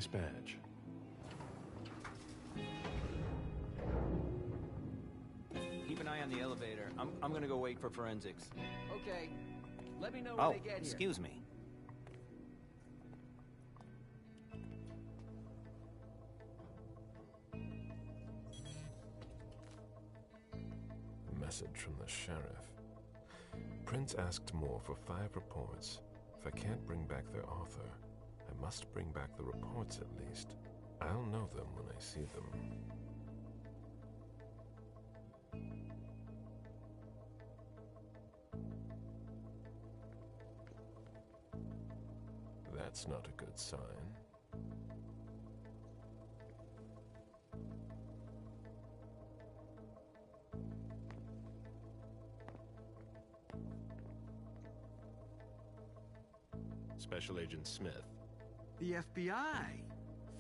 Nice badge. Keep an eye on the elevator. I'm gonna go wait for forensics. Okay. Let me know when they get here. Excuse me. A message from the sheriff. Prince asked Moore for 5 reports. If I can't bring back their author, I must bring back the reports at least. I'll know them when I see them. That's not a good sign. Special Agent Smith. The FBI!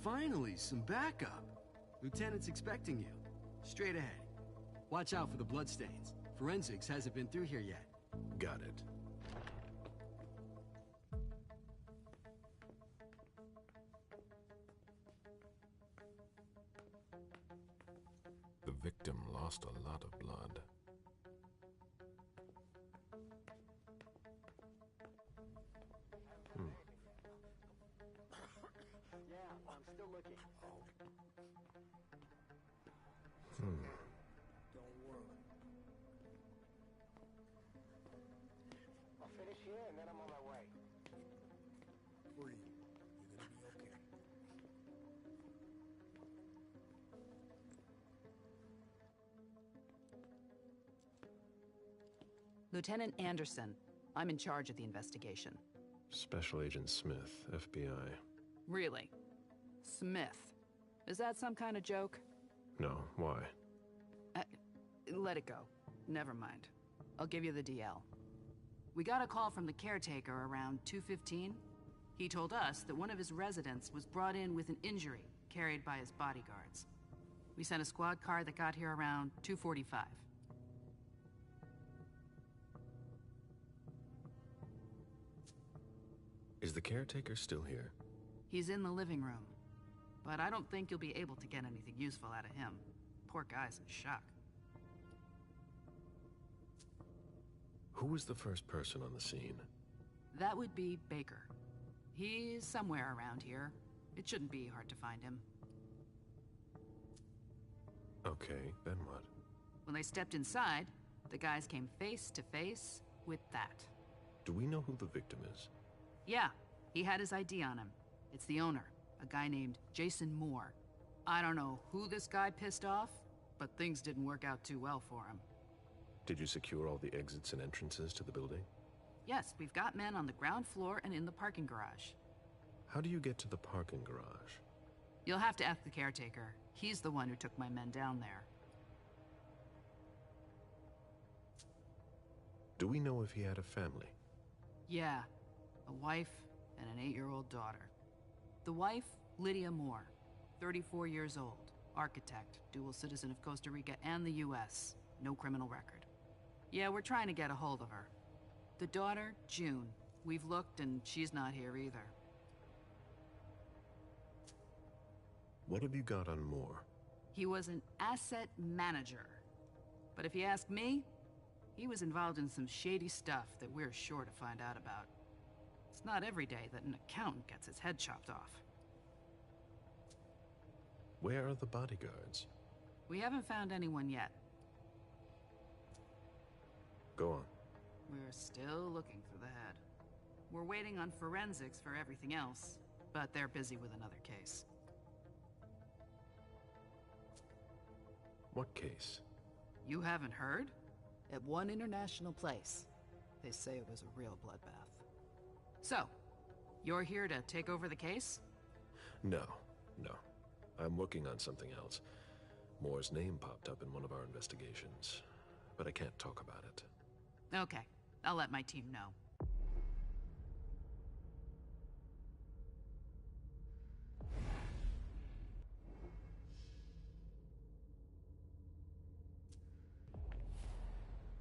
Finally, some backup. Lieutenant's expecting you. Straight ahead. Watch out for the bloodstains. Forensics hasn't been through here yet. Got it. The victim lost a lot of blood. Yeah, I'm still looking. Don't worry. I'll finish here and then I'm on my way. Free. You're gonna be okay. Lieutenant Anderson, I'm in charge of the investigation. Special Agent Smith, FBI. Really? Smith. Is that some kind of joke? No, why? Let it go. Never mind. I'll give you the DL. We got a call from the caretaker around 2:15. He told us that one of his residents was brought in with an injury carried by his bodyguards. We sent a squad car that got here around 2:45. Is the caretaker still here? He's in the living room, but I don't think you'll be able to get anything useful out of him. Poor guy's in shock. Who was the first person on the scene? That would be Baker. He's somewhere around here. It shouldn't be hard to find him. Okay, then what? When they stepped inside, the guys came face to face with that. Do we know who the victim is? Yeah, he had his ID on him. It's the owner, a guy named Jason Moore. I don't know who this guy pissed off, but things didn't work out too well for him. Did you secure all the exits and entrances to the building? Yes, we've got men on the ground floor and in the parking garage. How do you get to the parking garage? You'll have to ask the caretaker. He's the one who took my men down there. Do we know if he had a family? Yeah, a wife and an 8-year-old daughter. The wife, Lydia Moore, 34 years old, architect, dual citizen of Costa Rica and the US, no criminal record. Yeah, we're trying to get a hold of her. The daughter, June. We've looked and she's not here either. What have you got on Moore? He was an asset manager. But if you ask me, he was involved in some shady stuff that we're sure to find out about. It's not every day that an accountant gets his head chopped off. Where are the bodyguards? We haven't found anyone yet. Go on. We're still looking for the head. We're waiting on forensics for everything else, but they're busy with another case. What case? You haven't heard? At one international place. They say it was a real bloodbath. So, you're here to take over the case? No. I'm working on something else. Moore's name popped up in one of our investigations, but I can't talk about it. Okay, I'll let my team know.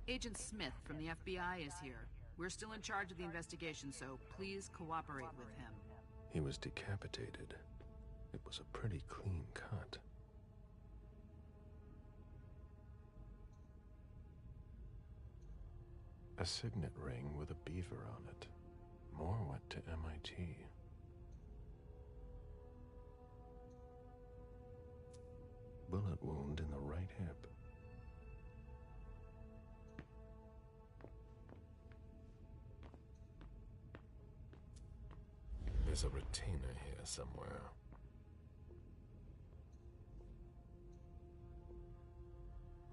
Agent Smith from the FBI is here. We're still in charge of the investigation, so please cooperate with him. He was decapitated. It was a pretty clean cut. A signet ring with a beaver on it. Moore went to MIT. Bullet wound in the right hip. There's a retainer here somewhere.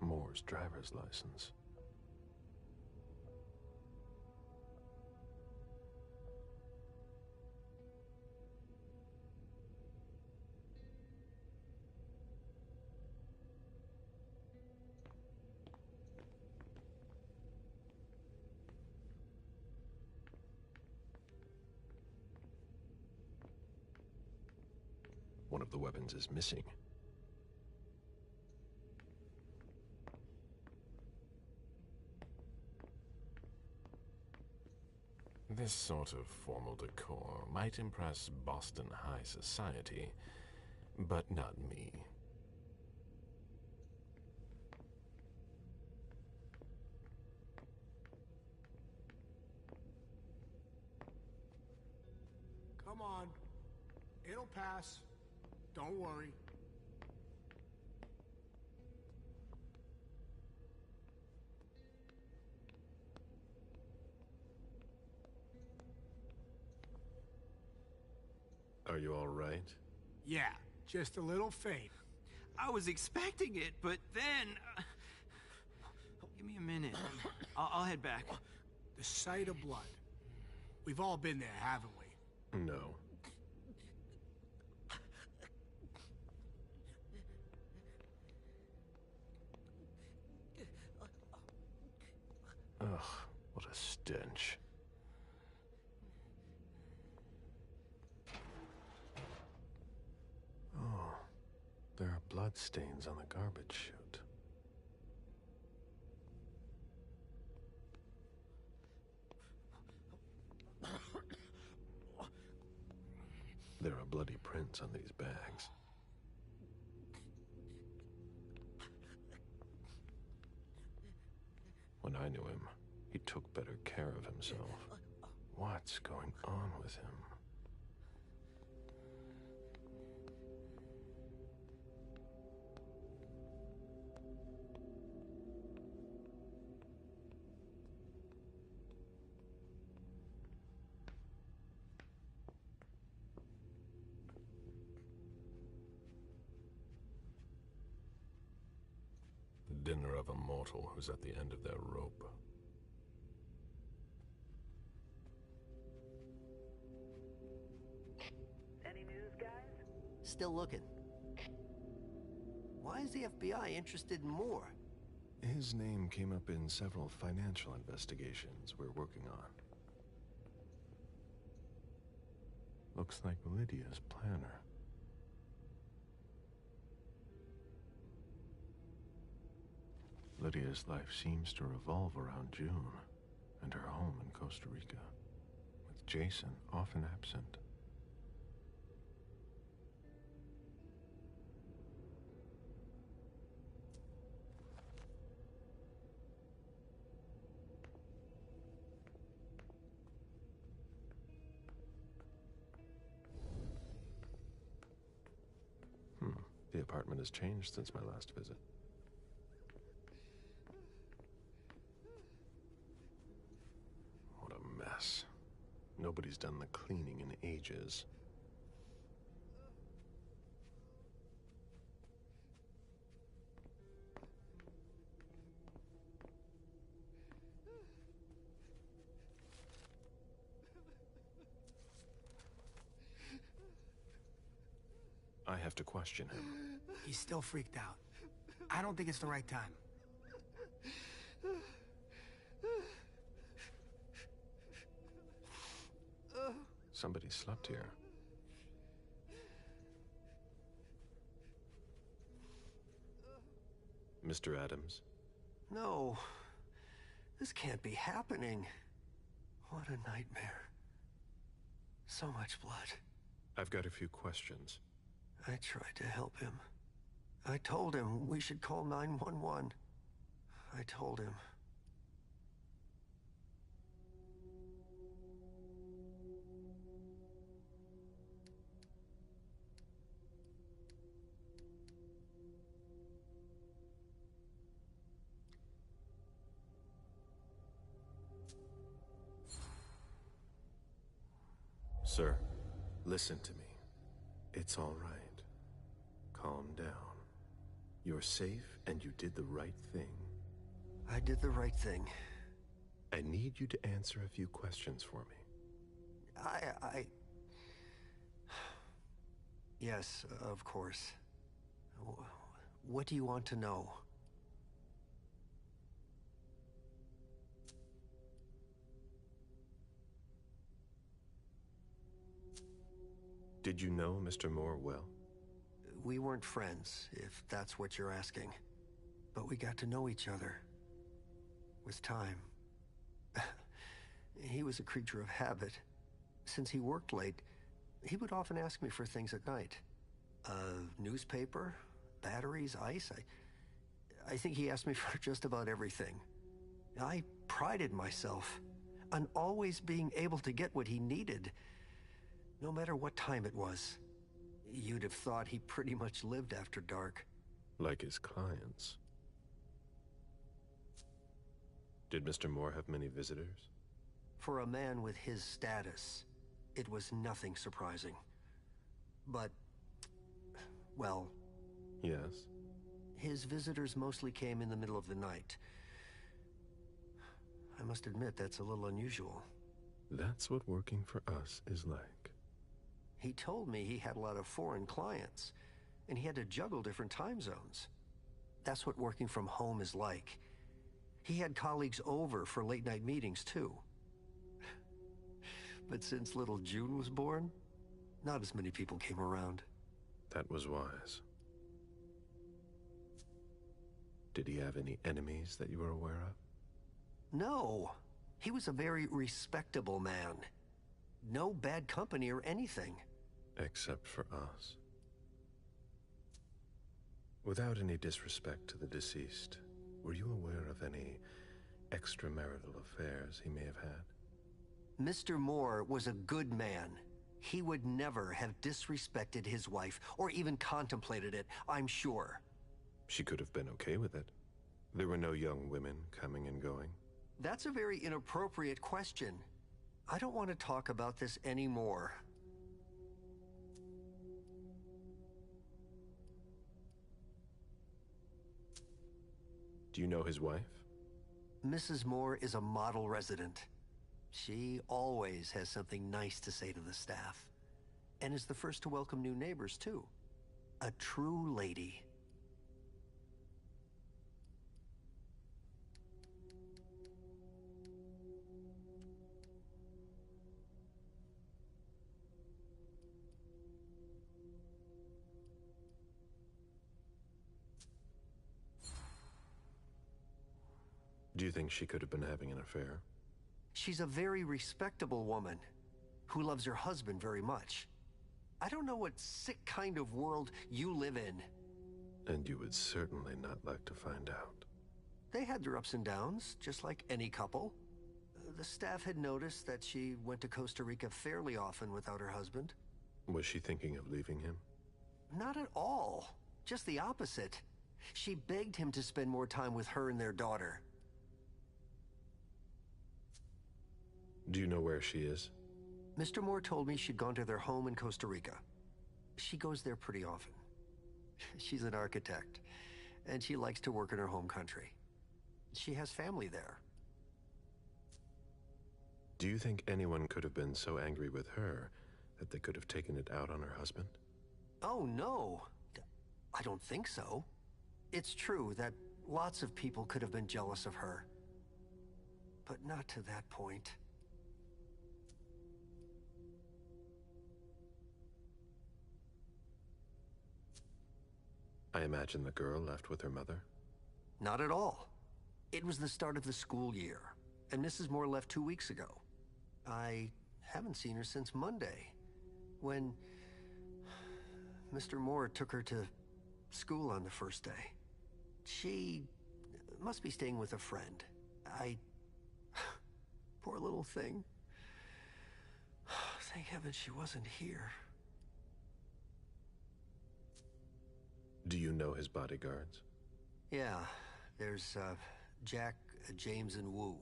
Moore's driver's license. One of the weapons is missing. This sort of formal decor might impress Boston high society, but not me. Come on. It'll pass. Don't worry. Are you all right? Yeah, just a little faint. I was expecting it, but then... give me a minute. I'll head back. The sight of blood. We've all been there, haven't we? No. Ugh, what a stench. Oh, there are blood stains on the garbage chute. There are bloody prints on these bags. When I knew him, he took better care of himself. What's going on with him? The dinner of a mortal who's at the end of their rope. Any news, guys? Still looking. Why is the FBI interested in Moore? His name came up in several financial investigations we're working on. Looks like Lydia's planner. Lydia's life seems to revolve around June and her home in Costa Rica, with Jason often absent. The apartment has changed since my last visit. What a mess. Nobody's done the cleaning in ages. I have to question him. He's still freaked out. I don't think it's the right time. Somebody slept here. Mr. Adams? No. This can't be happening. What a nightmare. So much blood. I've got a few questions. I tried to help him. I told him we should call 911. I told him. Sir, listen to me. It's all right. Calm down. You're safe and you did the right thing. I did the right thing. I need you to answer a few questions for me. Yes, of course. What do you want to know? Did you know Mr. Moore well? We weren't friends, if that's what you're asking. But we got to know each other. With time. He was a creature of habit. Since he worked late, he would often ask me for things at night. Newspaper, batteries, ice. I think he asked me for just about everything. I prided myself on always being able to get what he needed, no matter what time it was. You'd have thought he pretty much lived after dark. Like his clients. Did Mr. Moore have many visitors? For a man with his status, it was nothing surprising. But, well... Yes? His visitors mostly came in the middle of the night. I must admit, that's a little unusual. That's what working for us is like. He told me he had a lot of foreign clients, and he had to juggle different time zones. That's what working from home is like. He had colleagues over for late-night meetings, too. But since little June was born, not as many people came around. That was wise. Did he have any enemies that you were aware of? No. He was a very respectable man. No bad company or anything. Except for us. Without any disrespect to the deceased, were you aware of any extramarital affairs he may have had? Mr. Moore was a good man. He would never have disrespected his wife, or even contemplated it, I'm sure. She could have been okay with it. There were no young women coming and going. That's a very inappropriate question. I don't want to talk about this anymore. Do you know his wife? Mrs. Moore is a model resident. She always has something nice to say to the staff. And is the first to welcome new neighbors, too. A true lady. Do you think she could have been having an affair? She's a very respectable woman who loves her husband very much. I don't know what sick kind of world you live in. And you would certainly not like to find out. They had their ups and downs, just like any couple. The staff had noticed that she went to Costa Rica fairly often without her husband. Was she thinking of leaving him? Not at all. Just the opposite. She begged him to spend more time with her and their daughter. Do you know where she is? Mr. Moore told me she'd gone to their home in Costa Rica. She goes there pretty often. She's an architect, and she likes to work in her home country. She has family there. Do you think anyone could have been so angry with her that they could have taken it out on her husband? Oh, no. I don't think so. It's true that lots of people could have been jealous of her. But not to that point. I imagine the girl left with her mother? Not at all. It was the start of the school year, and Mrs. Moore left 2 weeks ago. I haven't seen her since Monday, when Mr. Moore took her to school on the first day. She must be staying with a friend. Poor little thing. Thank heaven she wasn't here. Do you know his bodyguards? Yeah, there's Jack, James, and Wu.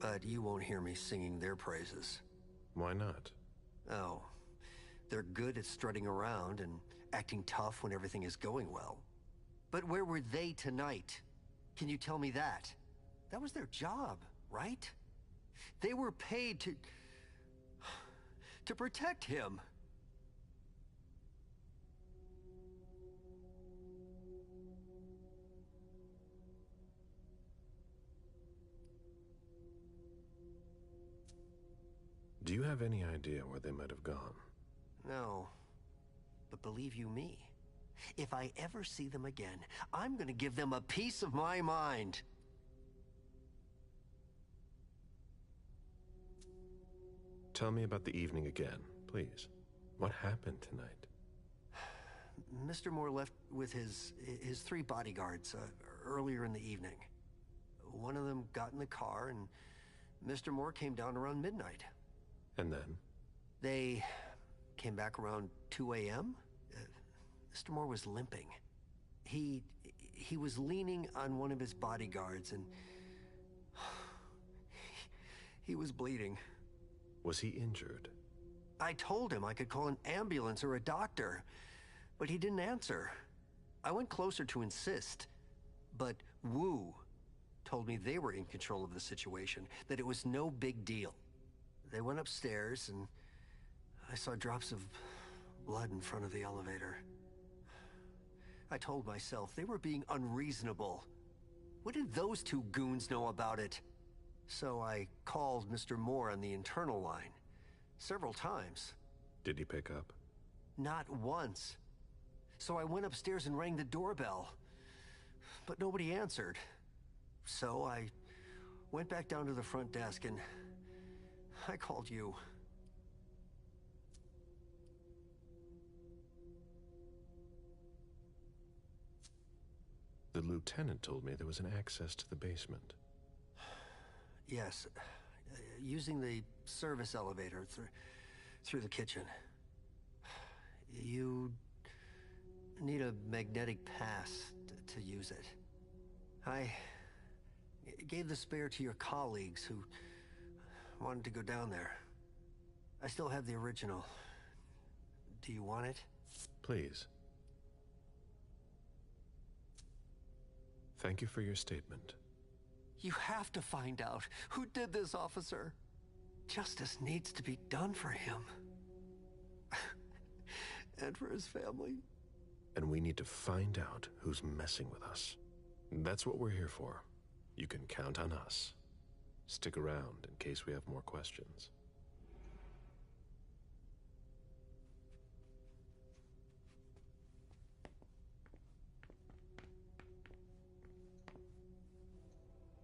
But you won't hear me singing their praises. Why not? Oh, they're good at strutting around and acting tough when everything is going well. But where were they tonight? Can you tell me that? That was their job, right? They were paid to protect him. Do you have any idea where they might have gone? No. But believe you me, if I ever see them again, I'm gonna give them a piece of my mind. Tell me about the evening again, please. What happened tonight? Mr. Moore left with his 3 bodyguards earlier in the evening. One of them got in the car, and Mr. Moore came down around midnight. And then? They came back around 2 a.m. Mr. Moore was limping. He was leaning on one of his bodyguards, and he was bleeding. Was he injured? I told him I could call an ambulance or a doctor, but he didn't answer. I went closer to insist, but Wu told me they were in control of the situation, that it was no big deal. They went upstairs, and I saw drops of blood in front of the elevator. I told myself they were being unreasonable. What did those 2 goons know about it? So I called Mr. Moore on the internal line several times. Did he pick up? Not once. So I went upstairs and rang the doorbell, but nobody answered. So I went back down to the front desk and I called you. The lieutenant told me there was an access to the basement. Yes, using the service elevator through the kitchen. You need a magnetic pass to use it. I gave the spare to your colleagues who wanted to go down there. I still have the original. Do you want it? Please. Thank you for your statement. You have to find out who did this, officer. Justice needs to be done for him. And for his family. And we need to find out who's messing with us. That's what we're here for. You can count on us. Stick around in case we have more questions.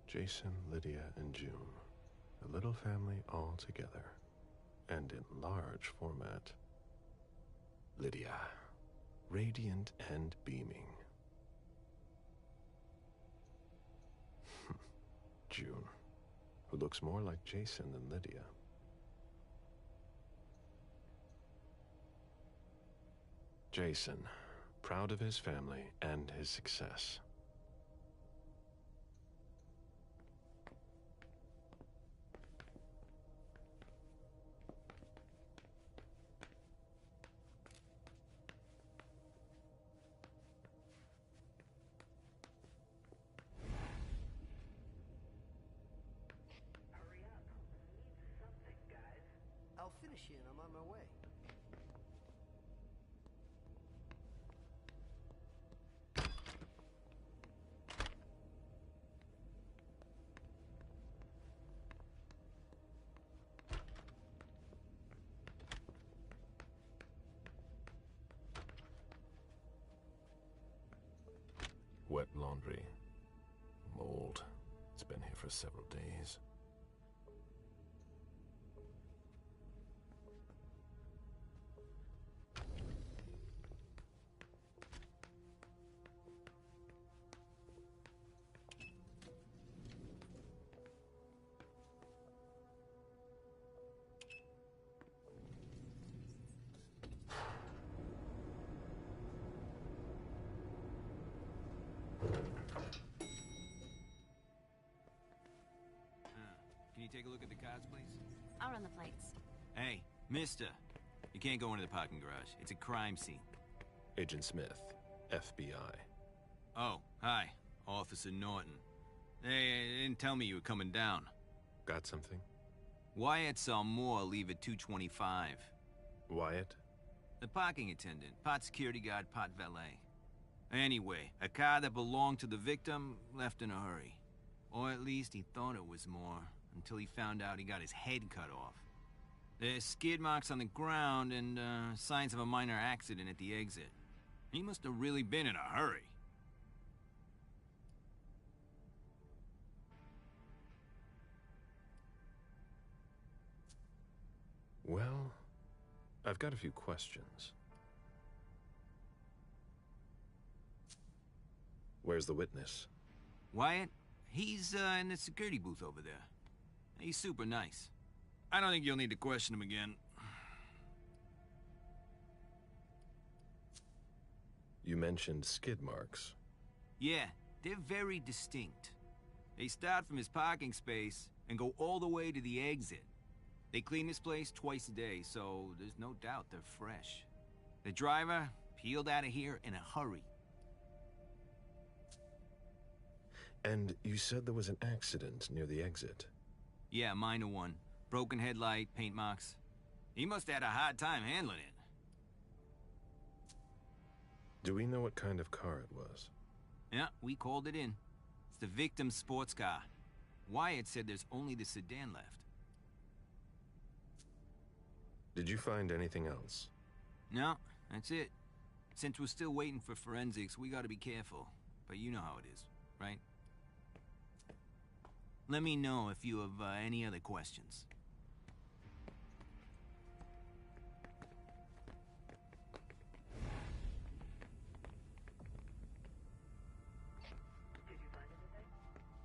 Jason, Lydia, and June. A little family all together. And in large format. Lydia, radiant and beaming. June, who looks more like Jason than Lydia. Jason, proud of his family and his success. I'll finish you and I'm on my way. Wet laundry. Mold. It's been here for several days. you take a look at the cards, please? I'll run the plates. Hey, mister. You can't go into the parking garage. It's a crime scene. Agent Smith, FBI. Oh, hi. Officer Norton. They didn't tell me you were coming down. Got something? Wyatt saw Moore leave at 2:25. Wyatt? The parking attendant, part security guard, part valet. Anyway, a car that belonged to the victim left in a hurry. Or at least he thought it was Moore, until he found out he got his head cut off. There's skid marks on the ground and signs of a minor accident at the exit. He must have really been in a hurry. Well, I've got a few questions. Where's the witness? Wyatt? He's in the security booth over there. He's super nice. I don't think you'll need to question him again. You mentioned skid marks. Yeah, they're very distinct. They start from his parking space and go all the way to the exit. They clean this place twice a day, so there's no doubt they're fresh. The driver peeled out of here in a hurry. And you said there was an accident near the exit. Yeah, a minor one. Broken headlight, paint marks. He must have had a hard time handling it. Do we know what kind of car it was? Yeah, we called it in. It's the victim's sports car. Wyatt said there's only the sedan left. Did you find anything else? No, that's it. Since we're still waiting for forensics, we gotta be careful. But you know how it is, right? Let me know if you have any other questions. Did you find anything?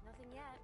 Nothing yet.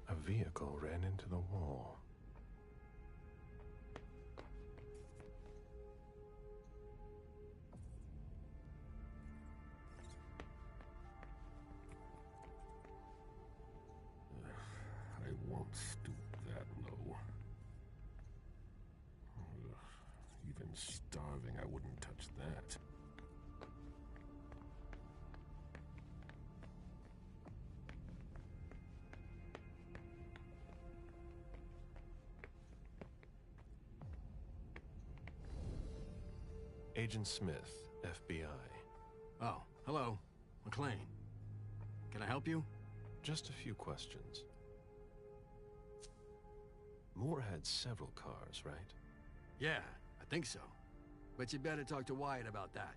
A vehicle ran into the wall. I won't stoop that low. Even starving, I wouldn't touch that. Agent Smith, FBI. Oh, hello. McLean. Can I help you? Just a few questions. Moore had several cars, right? Yeah, I think so. But you better talk to Wyatt about that.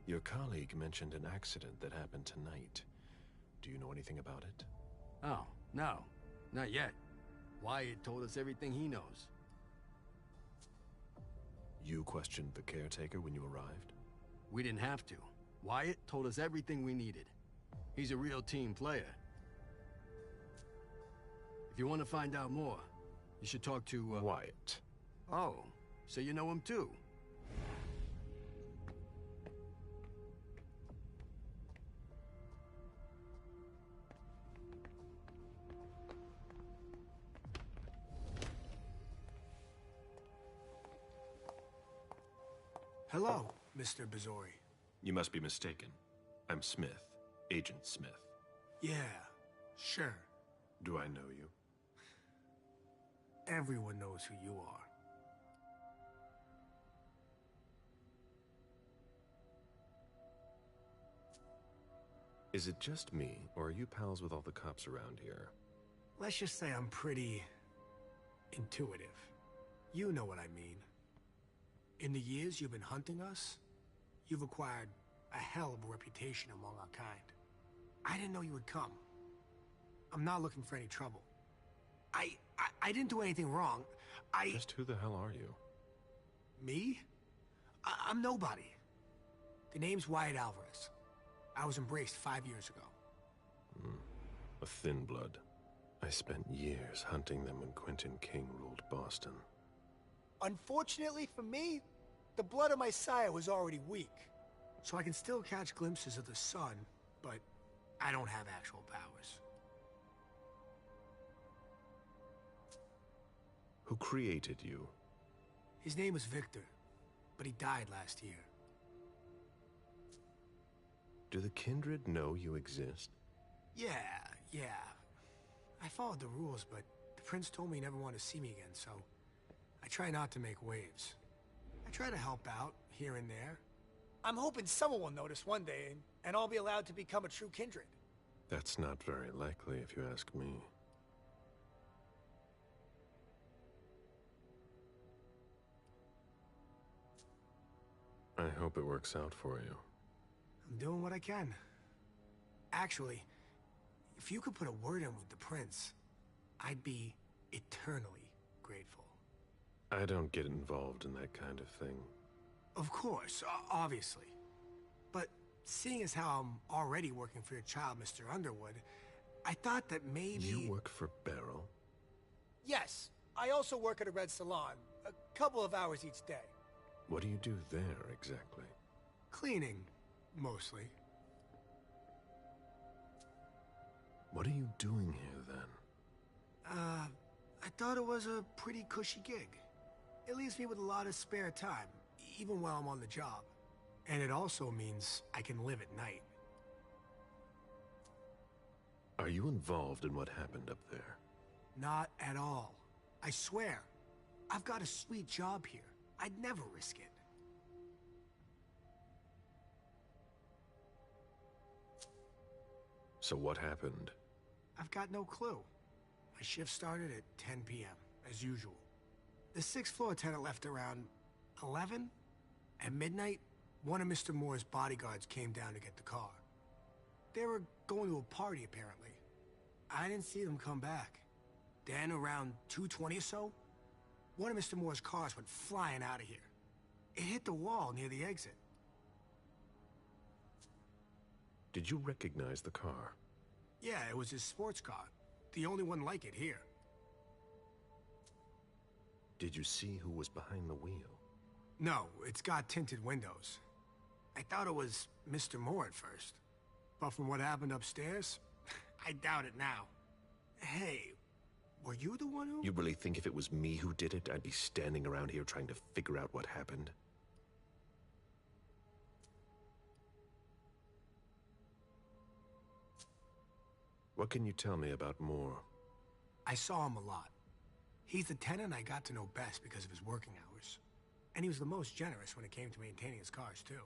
Your colleague mentioned an accident that happened tonight. Do you know anything about it? Oh, no. Not yet. Wyatt told us everything he knows. You questioned the caretaker when you arrived? We didn't have to. Wyatt told us everything we needed. He's a real team player. If you want to find out more, you should talk to, Wyatt. Oh, so you know him too? Hello, Mr. Bazori. You must be mistaken. I'm Smith, Agent Smith. Yeah, sure. Do I know you? Everyone knows who you are. Is it just me, or are you pals with all the cops around here? Let's just say I'm pretty intuitive. You know what I mean. In the years you've been hunting us, you've acquired a hell of a reputation among our kind. I didn't know you would come. I'm not looking for any trouble. I didn't do anything wrong. Just who the hell are you? Me? I'm nobody. The name's Wyatt Alvarez. I was embraced 5 years ago. A thin blood. I spent years hunting them when Quentin King ruled Boston. Unfortunately for me, the blood of my sire was already weak. So I can still catch glimpses of the sun, but I don't have actual powers. Who created you? His name was Victor, but he died last year. Do the kindred know you exist? Yeah. I followed the rules, but the prince told me he never wanted to see me again, so I try not to make waves. I try to help out, here and there. I'm hoping someone will notice one day, and I'll be allowed to become a true kindred. That's not very likely, if you ask me. I hope it works out for you. I'm doing what I can. Actually, if you could put a word in with the prince, I'd be eternally grateful. I don't get involved in that kind of thing. Of course, obviously. But seeing as how I'm already working for your child, Mr. Underwood, I thought that maybe... You work for Beryl? Yes. I also work at a red salon, a couple of hours each day. What do you do there, exactly? Cleaning, mostly. What are you doing here, then? I thought it was a pretty cushy gig. It leaves me with a lot of spare time, even while I'm on the job. And it also means I can live at night. Are you involved in what happened up there? Not at all. I swear. I've got a sweet job here. I'd never risk it. So what happened? I've got no clue. My shift started at 10 p.m., as usual. The sixth floor tenant left around 11? At midnight, one of Mr. Moore's bodyguards came down to get the car. They were going to a party, apparently. I didn't see them come back. Then, around 2:20 or so, one of Mr. Moore's cars went flying out of here. It hit the wall near the exit. Did you recognize the car? Yeah, it was his sports car. The only one like it here. Did you see who was behind the wheel? No, it's got tinted windows. I thought it was Mr. Moore at first. But from what happened upstairs, I doubt it now. Hey, were you the one who... You really think if it was me who did it, I'd be standing around here trying to figure out what happened? What can you tell me about Moore? I saw him a lot. He's the tenant I got to know best because of his working hours. And he was the most generous when it came to maintaining his cars, too.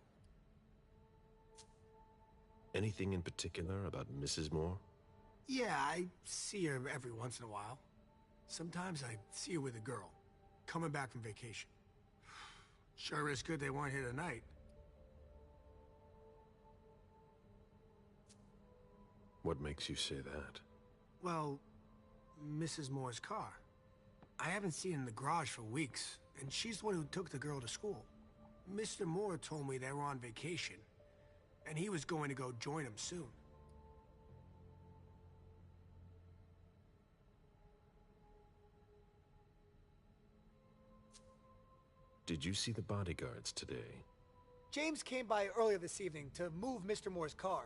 Anything in particular about Mrs. Moore? Yeah, I see her every once in a while. Sometimes I see her with a girl, coming back from vacation. Sure is good they weren't here tonight. What makes you say that? Well, Mrs. Moore's car. I haven't seen her in the garage for weeks, and she's the one who took the girl to school. Mr. Moore told me they were on vacation, and he was going to go join them soon. Did you see the bodyguards today? James came by earlier this evening to move Mr. Moore's car,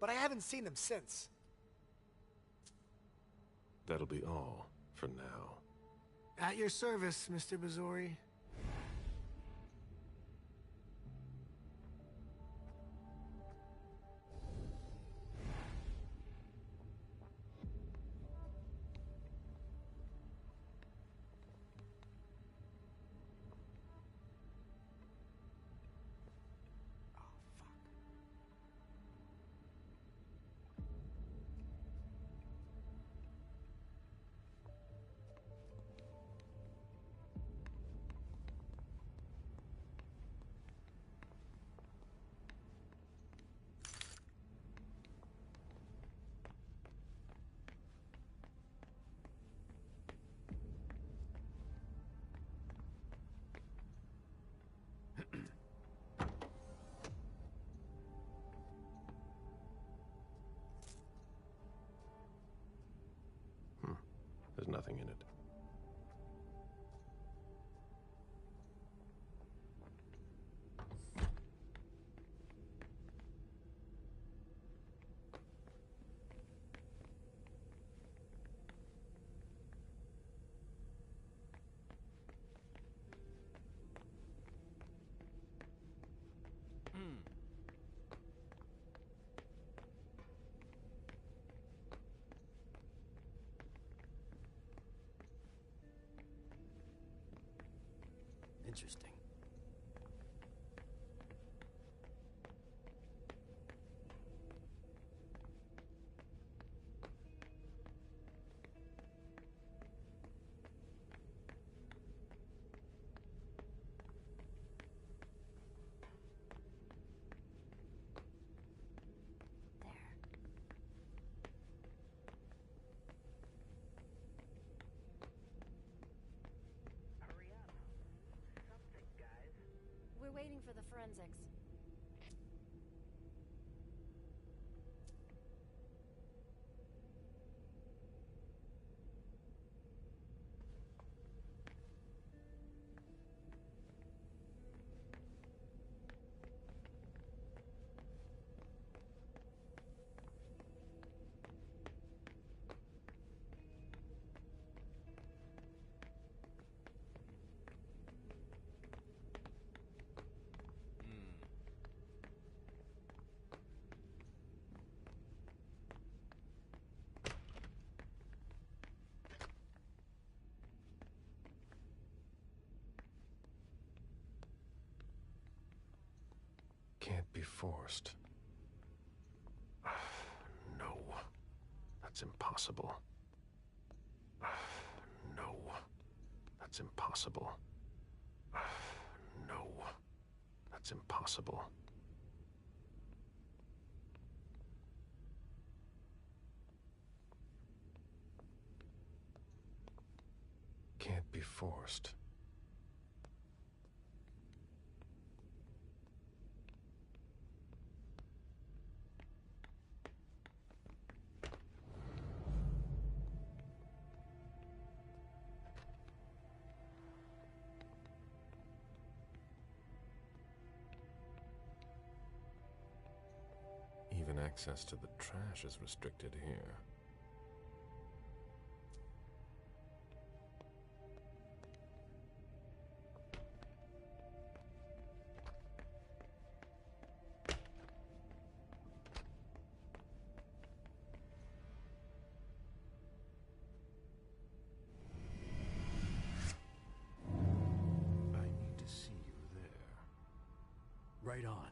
but I haven't seen them since. That'll be all for now. At your service, Mr. Bazzori. Interesting. We're waiting for the forensics. Can't be forced. No. That's impossible. No. That's impossible. No. That's impossible. Can't be forced. Even access to the trash is restricted here. I need to see you there. Right on.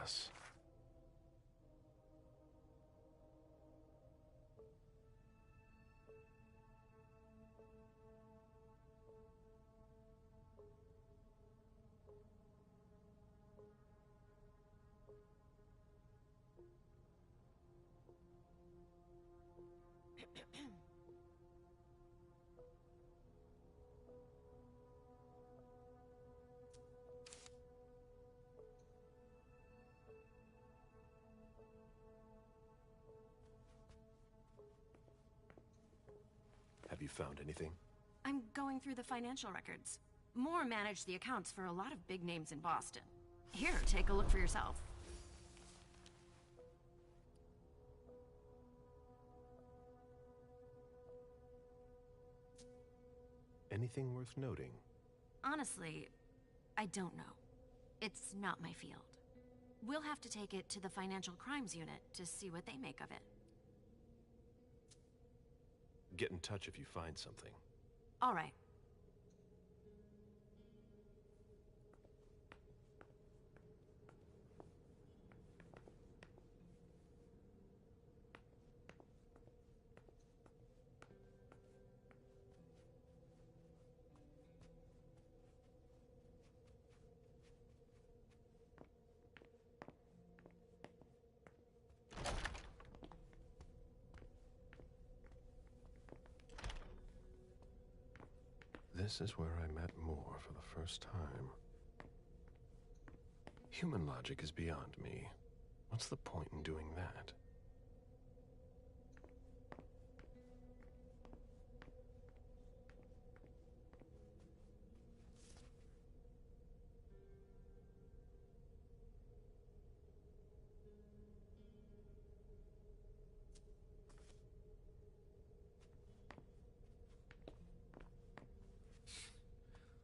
us. Have you found anything? I'm going through the financial records. Moore managed the accounts for a lot of big names in Boston. Here, take a look for yourself. Anything worth noting? Honestly, I don't know. It's not my field. We'll have to take it to the Financial Crimes Unit to see what they make of it. Get in touch if you find something. All right. This is where I met Moore for the first time. Human logic is beyond me. What's the point in doing that?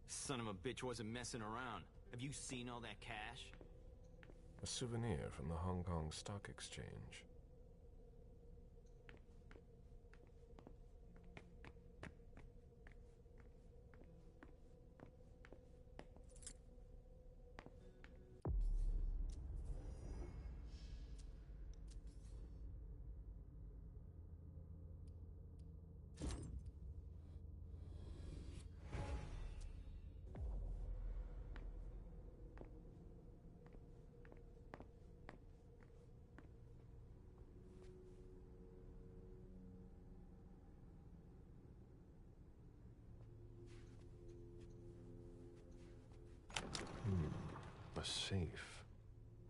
Son of a bitch wasn't messing around. Have you seen all that cash? A souvenir from the Hong Kong Stock Exchange. A safe.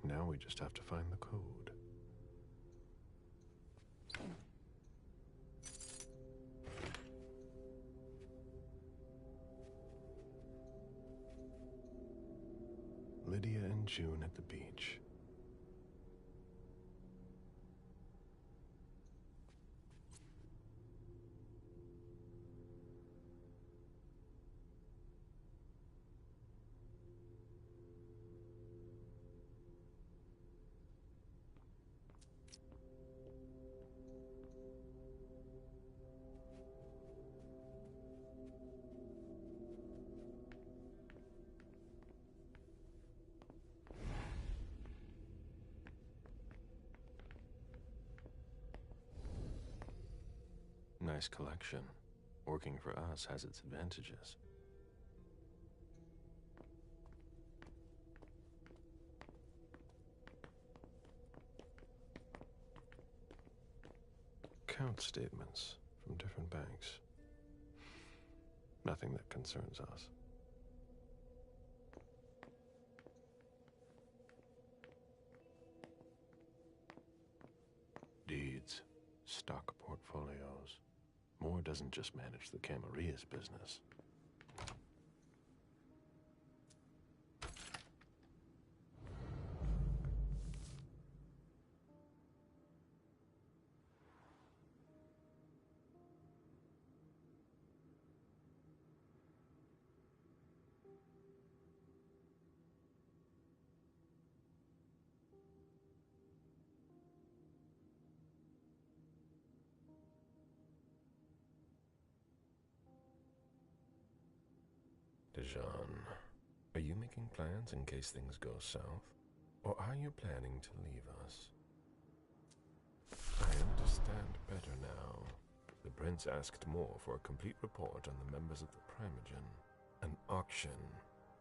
Now we just have to find the code. Lydia and June at the beach. Nice collection. Working for us has its advantages. Account statements from different banks. Nothing that concerns us. Deeds, stock portfolios. Moore doesn't just manage the Camarille's business. Dijon, are you making plans in case things go south? Or are you planning to leave us? I understand better now. The prince asked more for a complete report on the members of the Primogen. An auction.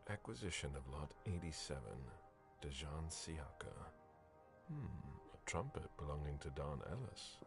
Acquisition of Lot 87. Dejan Siaka. A trumpet belonging to Don Ellis.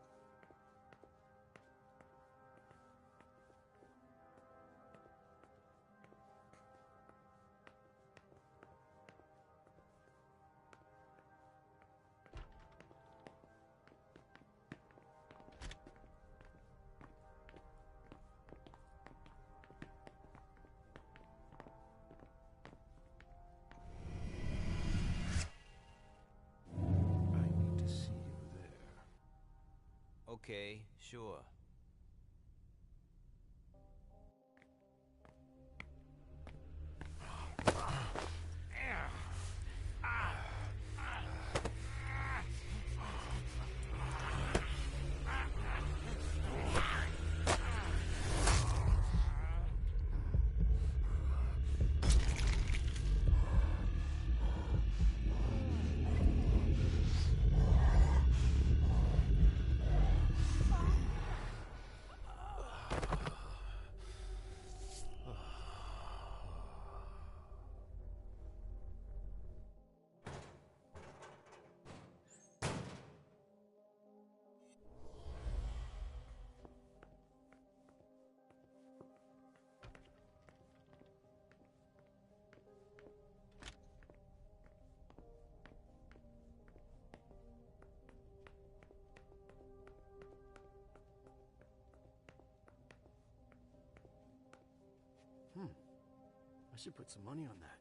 Okay, sure. I should put some money on that.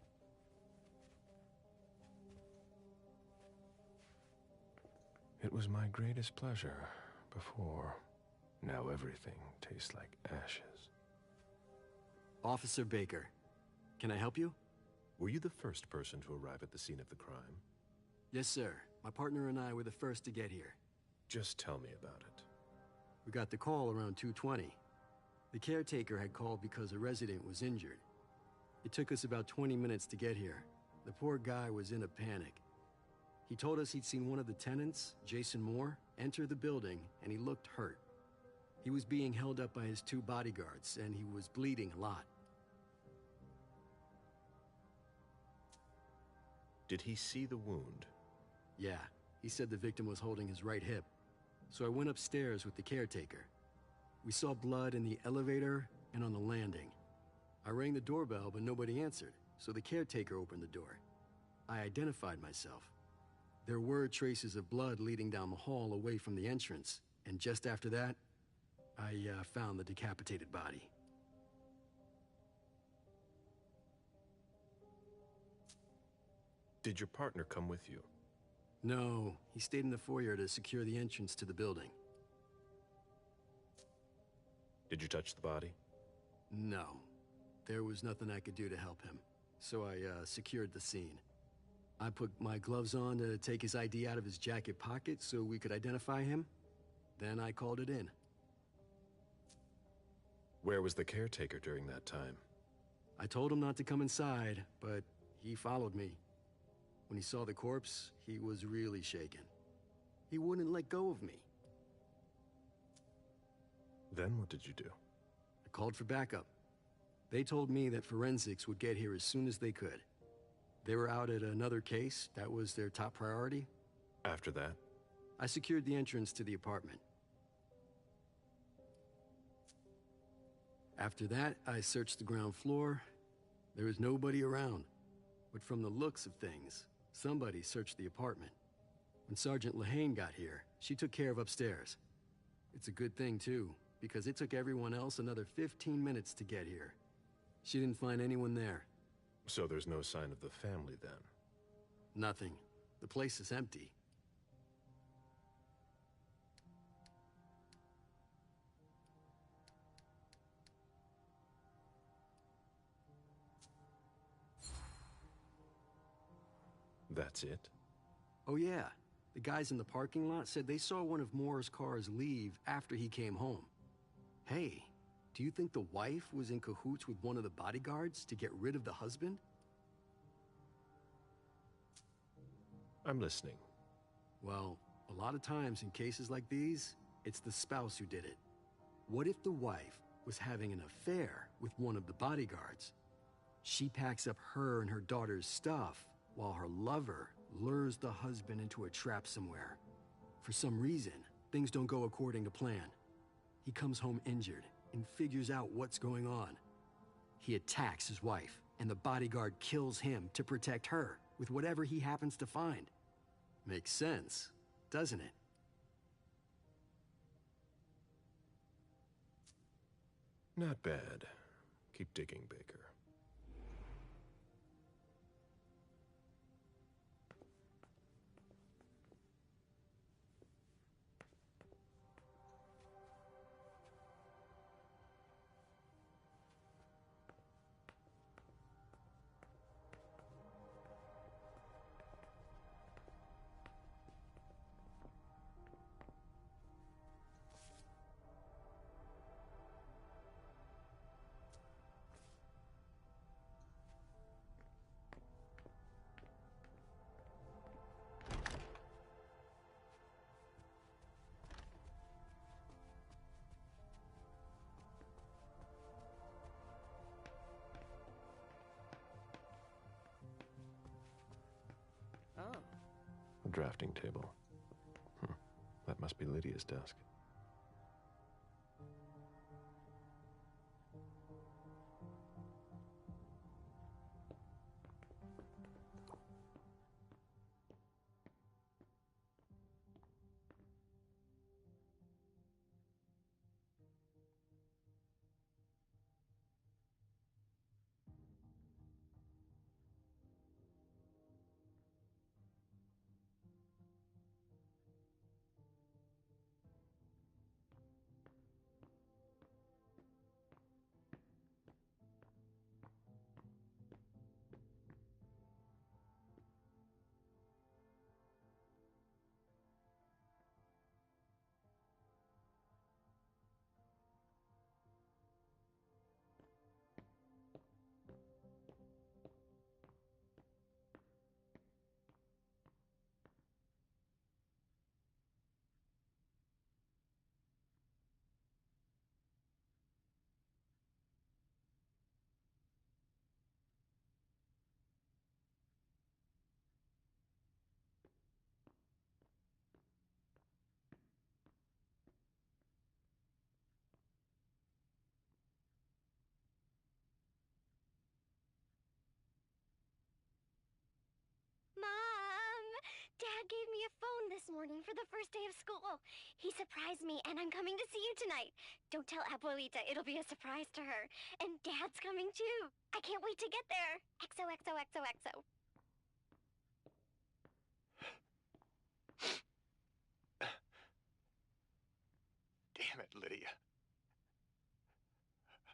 It was my greatest pleasure before. Now everything tastes like ashes. Officer Baker, can I help you? Were you the first person to arrive at the scene of the crime? Yes, sir. My partner and I were the first to get here. Just tell me about it. We got the call around 2:20. The caretaker had called because a resident was injured. It took us about 20 minutes to get here. The poor guy was in a panic. He told us he'd seen one of the tenants, Jason Moore, enter the building, and he looked hurt. He was being held up by his 2 bodyguards, and he was bleeding a lot. Did he see the wound? Yeah, he said the victim was holding his right hip. So I went upstairs with the caretaker. We saw blood in the elevator and on the landing. I rang the doorbell, but nobody answered, so the caretaker opened the door. I identified myself. There were traces of blood leading down the hall away from the entrance, and just after that, I found the decapitated body. Did your partner come with you? No, he stayed in the foyer to secure the entrance to the building. Did you touch the body? No. There was nothing I could do to help him, so I secured the scene. I put my gloves on to take his ID out of his jacket pocket so we could identify him. Then I called it in. Where was the caretaker during that time? I told him not to come inside, but he followed me. When he saw the corpse, he was really shaken. He wouldn't let go of me. Then what did you do? I called for backup. They told me that forensics would get here as soon as they could. They were out at another case. That was their top priority. After that? I secured the entrance to the apartment. After that, I searched the ground floor. There was nobody around. But from the looks of things, somebody searched the apartment. When Sergeant Lehane got here, she took care of upstairs. It's a good thing, too, because it took everyone else another 15 minutes to get here. She didn't find anyone there. So there's no sign of the family then? Nothing. The place is empty. That's it? Oh yeah. The guys in the parking lot said they saw one of Moore's cars leave after he came home. Hey, do you think the wife was in cahoots with one of the bodyguards to get rid of the husband? I'm listening. Well, a lot of times in cases like these, it's the spouse who did it. What if the wife was having an affair with one of the bodyguards? She packs up her and her daughter's stuff while her lover lures the husband into a trap somewhere. For some reason, things don't go according to plan. He comes home injured and figures out what's going on. He attacks his wife, and the bodyguard kills him to protect her with whatever he happens to find. Makes sense, doesn't it? Not bad. Keep digging, Baker. A drafting table. That must be Lydia's desk. Mom! Dad gave me a phone this morning for the first day of school. He surprised me, and I'm coming to see you tonight. Don't tell Abuelita. It'll be a surprise to her. And Dad's coming too. I can't wait to get there. XOXOXOXO. Damn it, Lydia.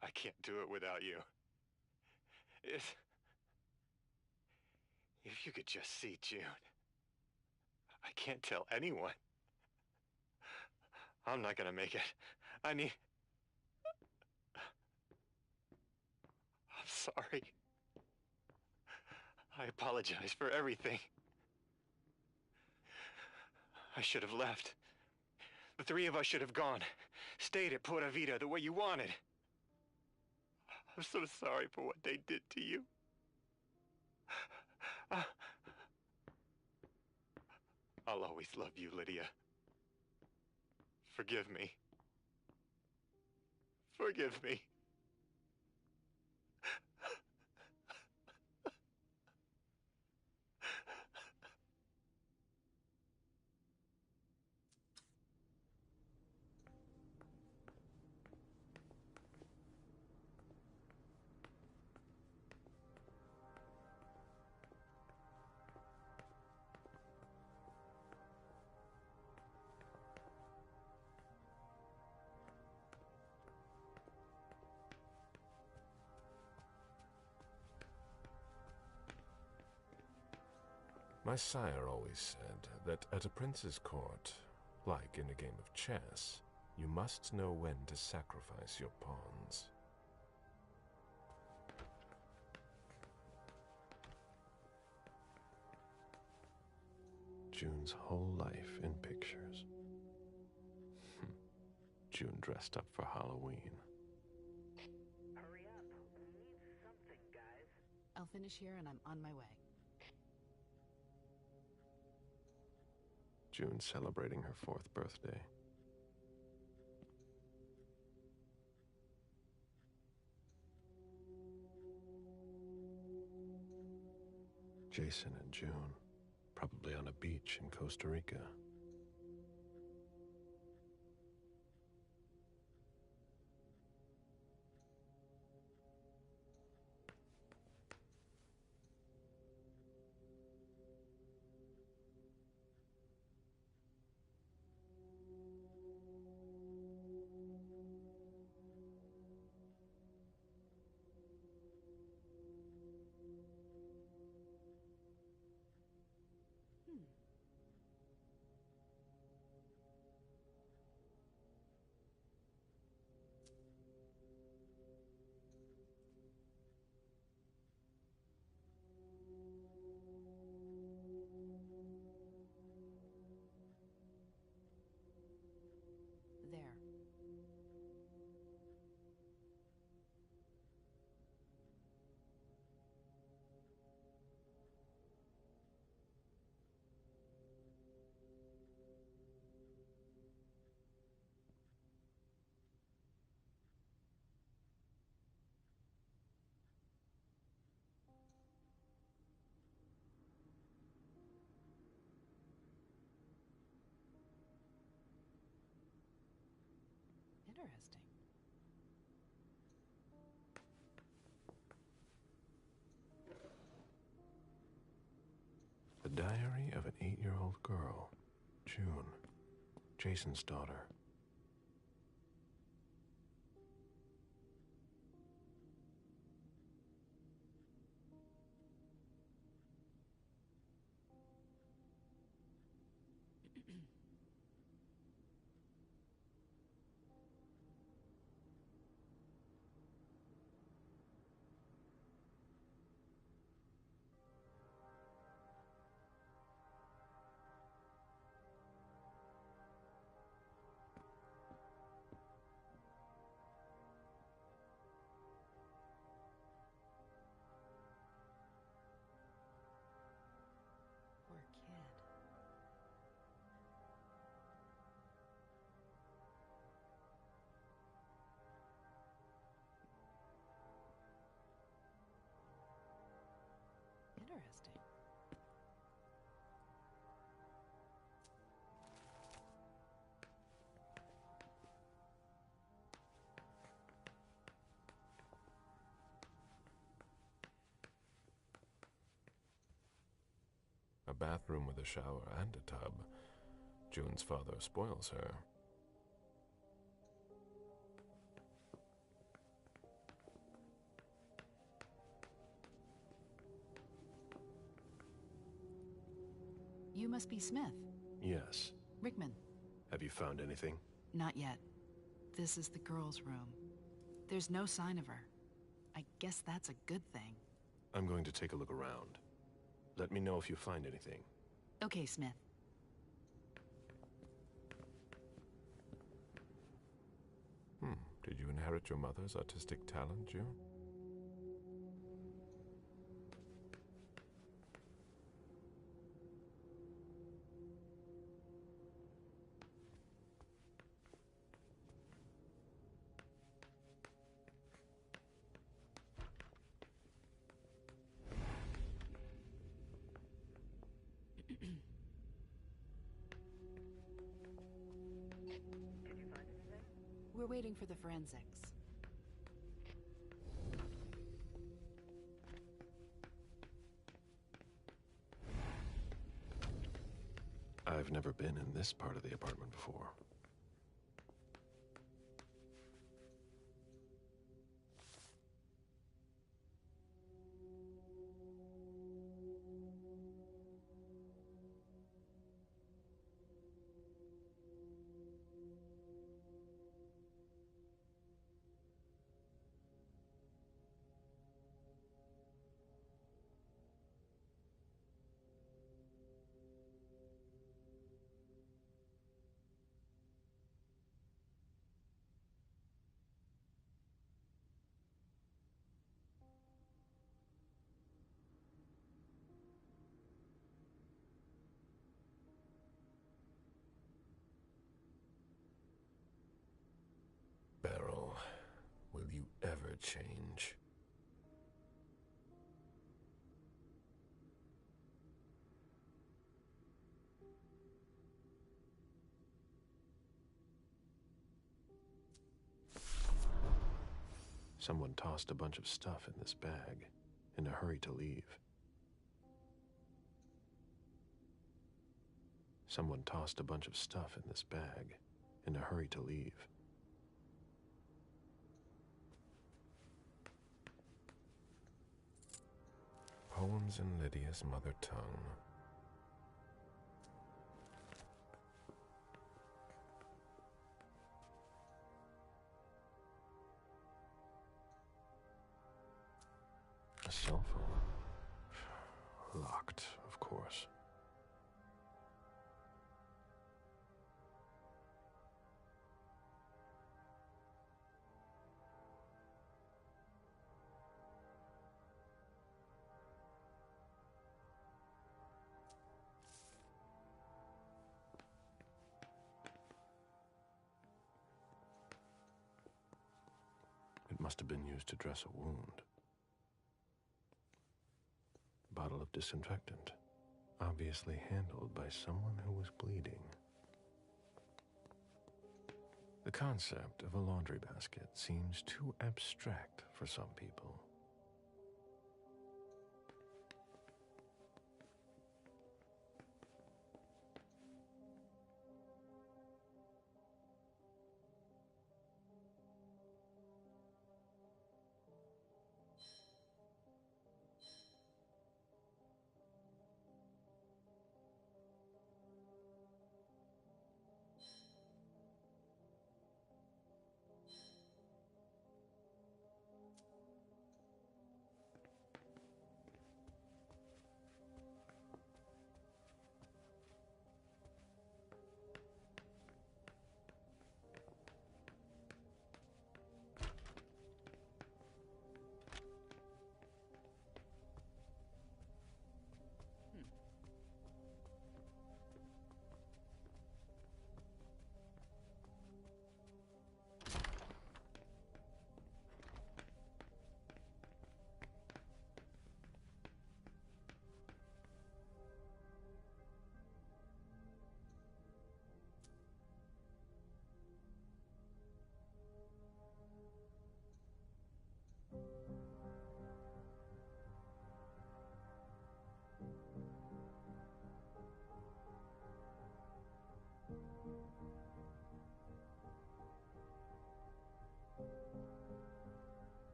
I can't do it without you. If you could just see June. I can't tell anyone. I'm not gonna make it. I'm sorry. I apologize for everything. I should have left. The three of us should have gone. Stayed at Pura Vida the way you wanted. I'm so sorry for what they did to you. I'll always love you, Lydia. Forgive me. Forgive me. My sire always said that at a prince's court, like in a game of chess, you must know when to sacrifice your pawns. June's whole life in pictures. June dressed up for Halloween. Hurry up. We need something, guys. I'll finish here and I'm on my way. June celebrating her 4th birthday. Jason and June, probably on a beach in Costa Rica. There. Interesting. The diary of an 8-year-old girl, June, Jason's daughter. Poor kid. Interesting. A bathroom with a shower and a tub. June's father spoils her. You must be Smith. Yes. Rickman. Have you found anything? Not yet. This is the girl's room. There's no sign of her. I guess that's a good thing. I'm going to take a look around. Let me know if you find anything. Okay, Smith. Did you inherit your mother's artistic talent, June? We're waiting for the forensics. I've never been in this part of the apartment before. change. Someone tossed a bunch of stuff in this bag, in a hurry to leave. Someone tossed a bunch of stuff in this bag, in a hurry to leave. Poems in Lydia's mother tongue. A cell phone. Locked, of course. It must have been used to dress a wound. Bottle of disinfectant, obviously handled by someone who was bleeding. The concept of a laundry basket seems too abstract for some people.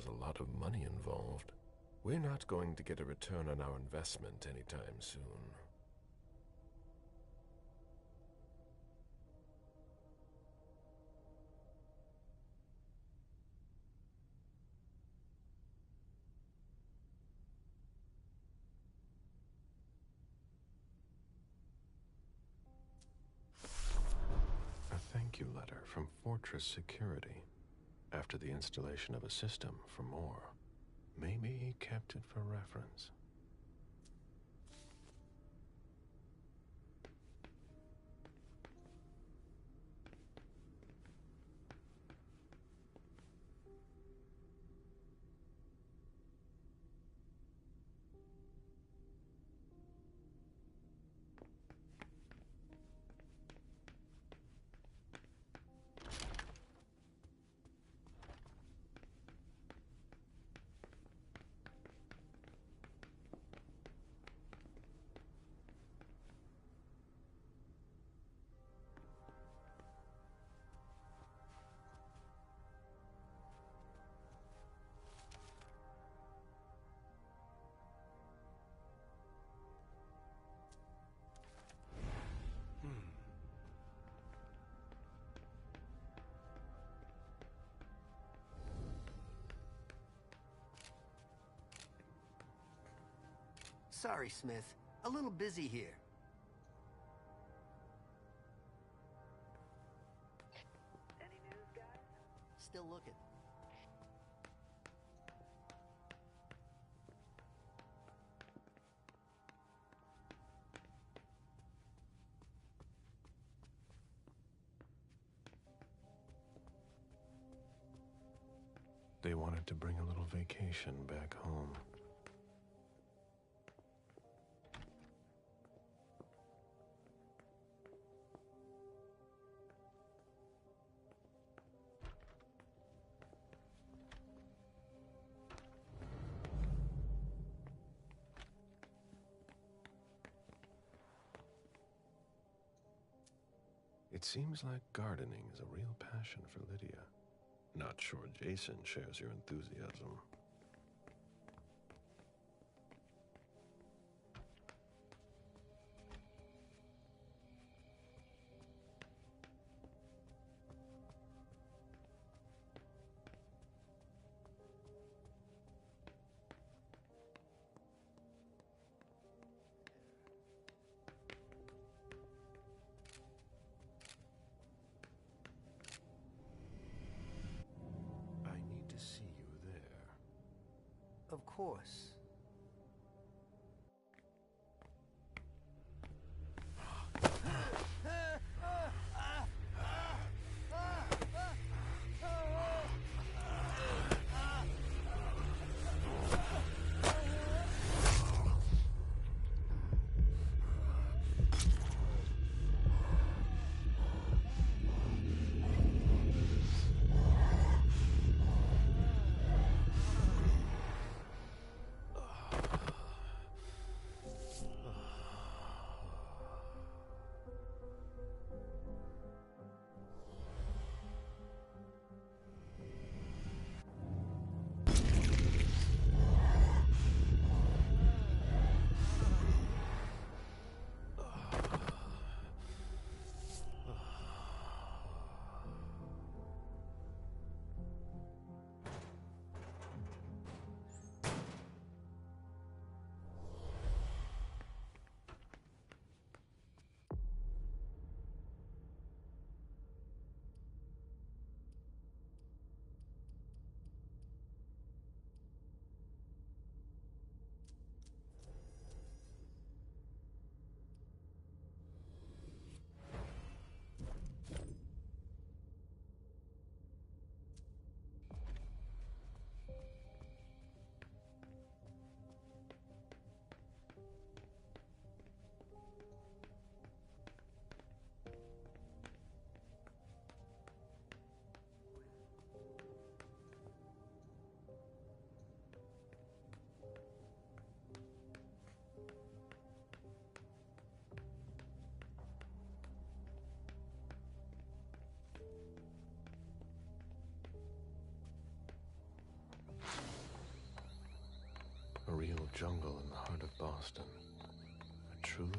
there's a lot of money involved. We're not going to get a return on our investment anytime soon. A thank you letter from Fortress Security after the installation of a system for more. Maybe he kept it for reference. Sorry, Smith. A little busy here. Any news, guys? Still looking. They wanted to bring a little vacation back home. It seems like gardening is a real passion for Lydia. Not sure Jason shares your enthusiasm. Of course. jungle in the heart of Boston. A truly...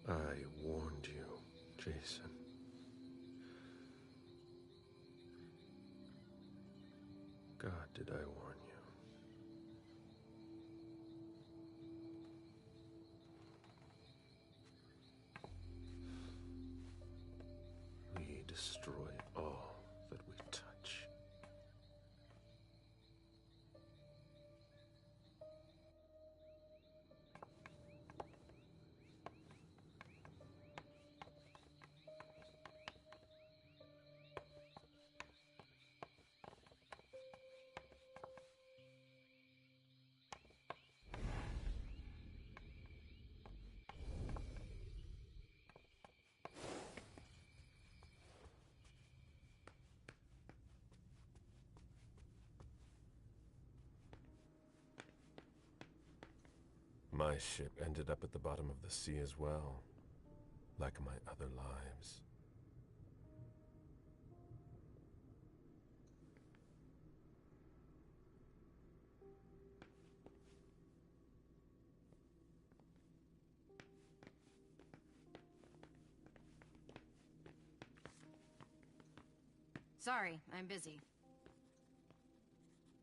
I warned you, Jason. God, did I warn you? We destroy all that we touch. My ship ended up at the bottom of the sea as well, like my other lives. Sorry, I'm busy.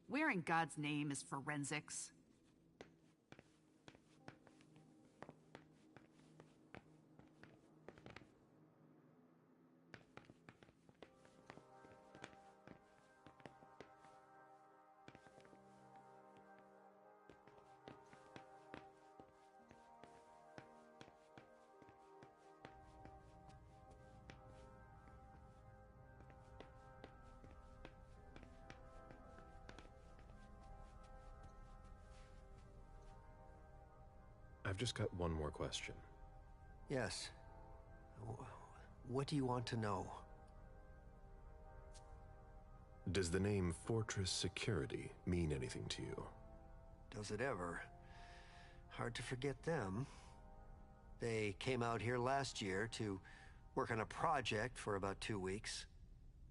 Where in God's name is forensics? I've just got one more question. Yes. What do you want to know? Does the name Fortress Security mean anything to you? Does it ever? Hard to forget them. They came out here last year to work on a project for about 2 weeks.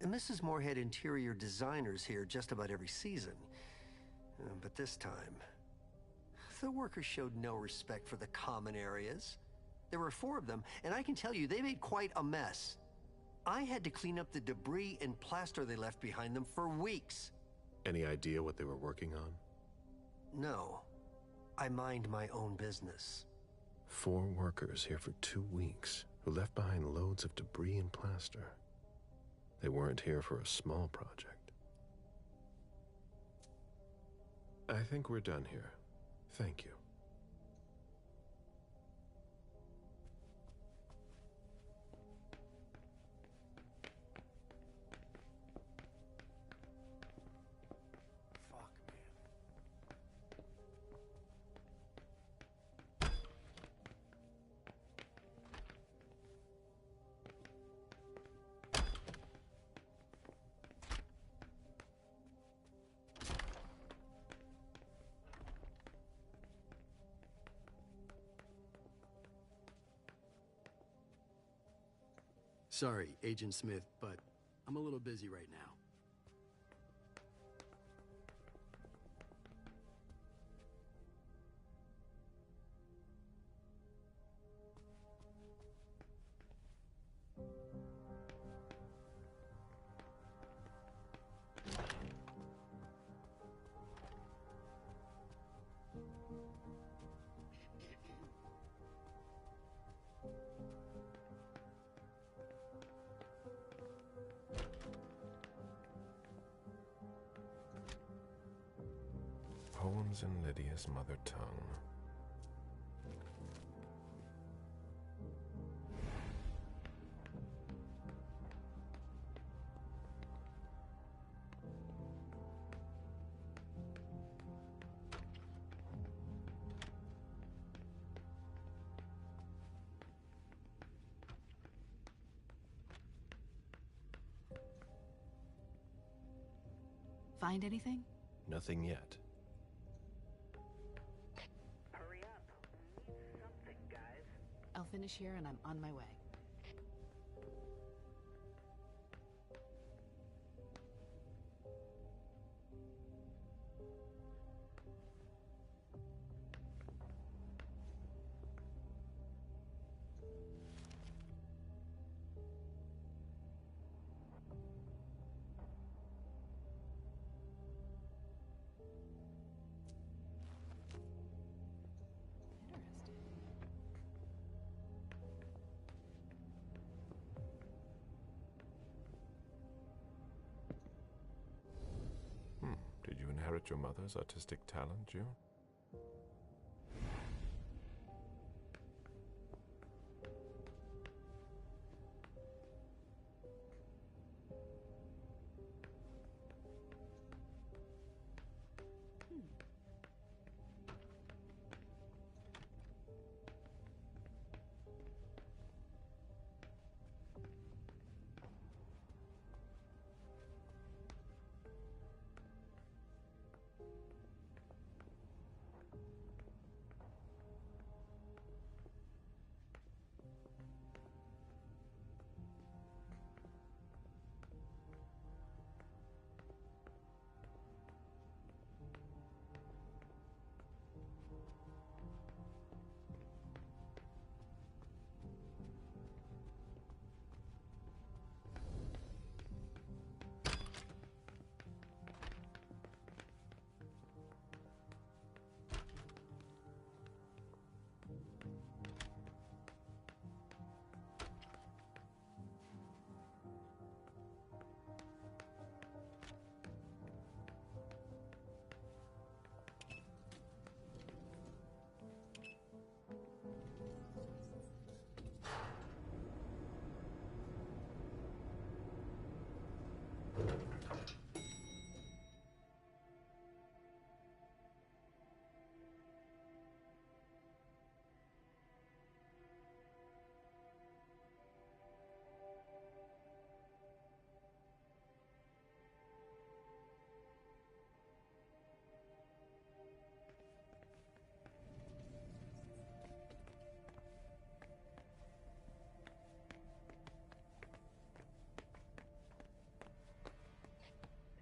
And Mrs. Moore had interior designers here just about every season. But this time, the workers showed no respect for the common areas. There were 4 of them, and I can tell you, they made quite a mess. I had to clean up the debris and plaster they left behind them for weeks. Any idea what they were working on? No. I mind my own business. 4 workers here for 2 weeks who left behind loads of debris and plaster. They weren't here for a small project. I think we're done here. Thank you. Fuck, man. Sorry, Agent Smith, but I'm a little busy right now. Poems in Lydia's mother tongue. Find anything? Nothing yet. Hurry up. I'll finish here and I'm on my way. Did you inherit your mother's artistic talent, June?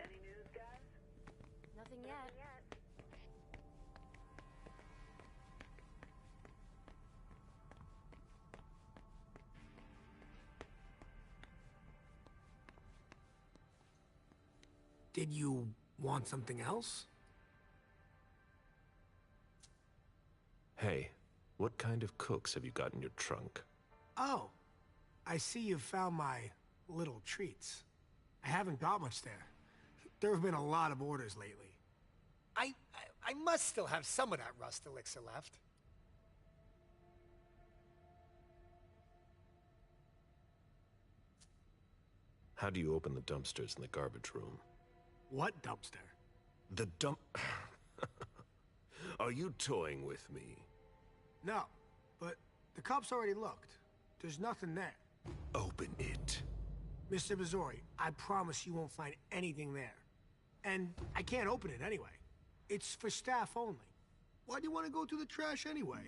Any news, guys? Nothing yet. Did you want something else? Hey, what kind of cooks have you got in your trunk? Oh, I see you found my little treats. I haven't got much there. There have been a lot of orders lately. I must still have some of that rust elixir left. How do you open the dumpsters in the garbage room? What dumpster? The dump... Are you toying with me? No, but the cops already looked. There's nothing there. Open it. Mr. Missouri, I promise you won't find anything there. And I can't open it anyway. It's for staff only. Why do you want to go through the trash anyway?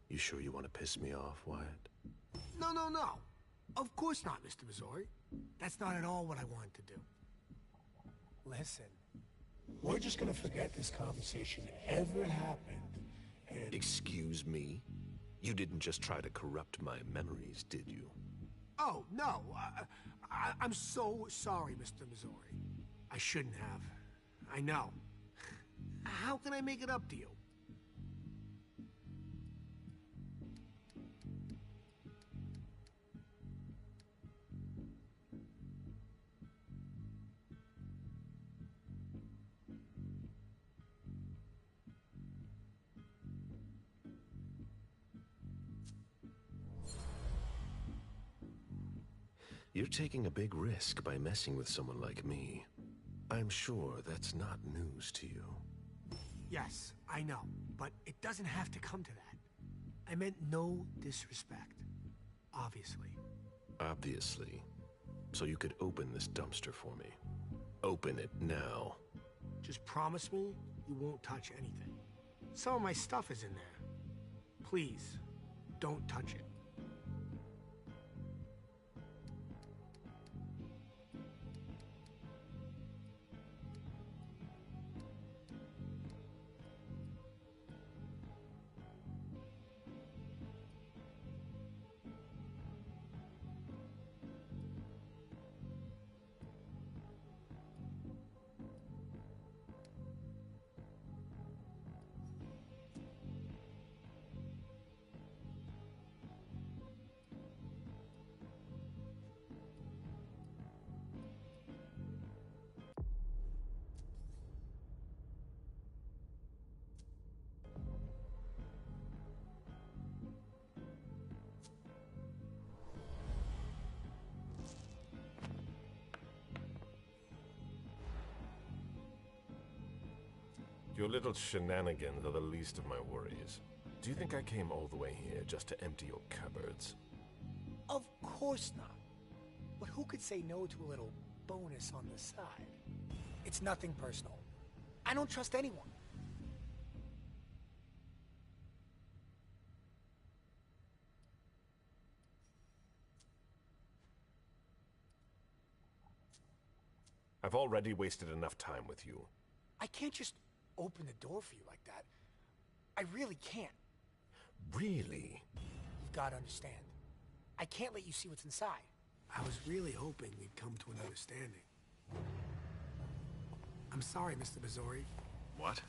You sure you want to piss me off, Wyatt? No, no, no. Of course not, Mr. Missouri. That's not at all what I wanted to do. Listen, we're just gonna forget this conversation ever happened, and... Excuse me? You didn't just try to corrupt my memories, did you? Oh, no. I'm so sorry, Mr. Missouri. I shouldn't have. I know. How can I make it up to you? You're taking a big risk by messing with someone like me. I'm sure that's not news to you. Yes, I know, but it doesn't have to come to that. I meant no disrespect. Obviously. Obviously. So you could open this dumpster for me. Open it now. Just promise me you won't touch anything. Some of my stuff is in there. Please, don't touch it. Your little shenanigans are the least of my worries. Do you think I came all the way here just to empty your cupboards? Of course not. But who could say no to a little bonus on the side? It's nothing personal. I don't trust anyone. I've already wasted enough time with you. I can't just open the door for you like that. I really can't. Really? You've got to understand. I can't let you see what's inside. I was really hoping we'd come to an understanding. I'm sorry, Mr. Missouri. What?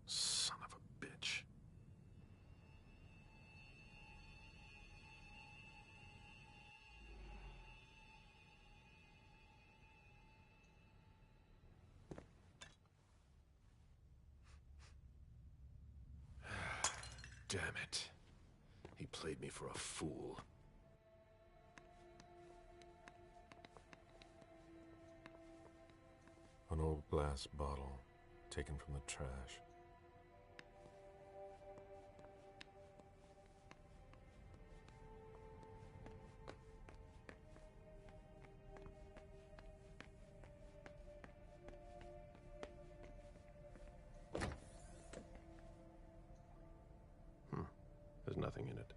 Son of a bitch. Damn it. He played me for a fool. An old glass bottle taken from the trash. There's nothing in it.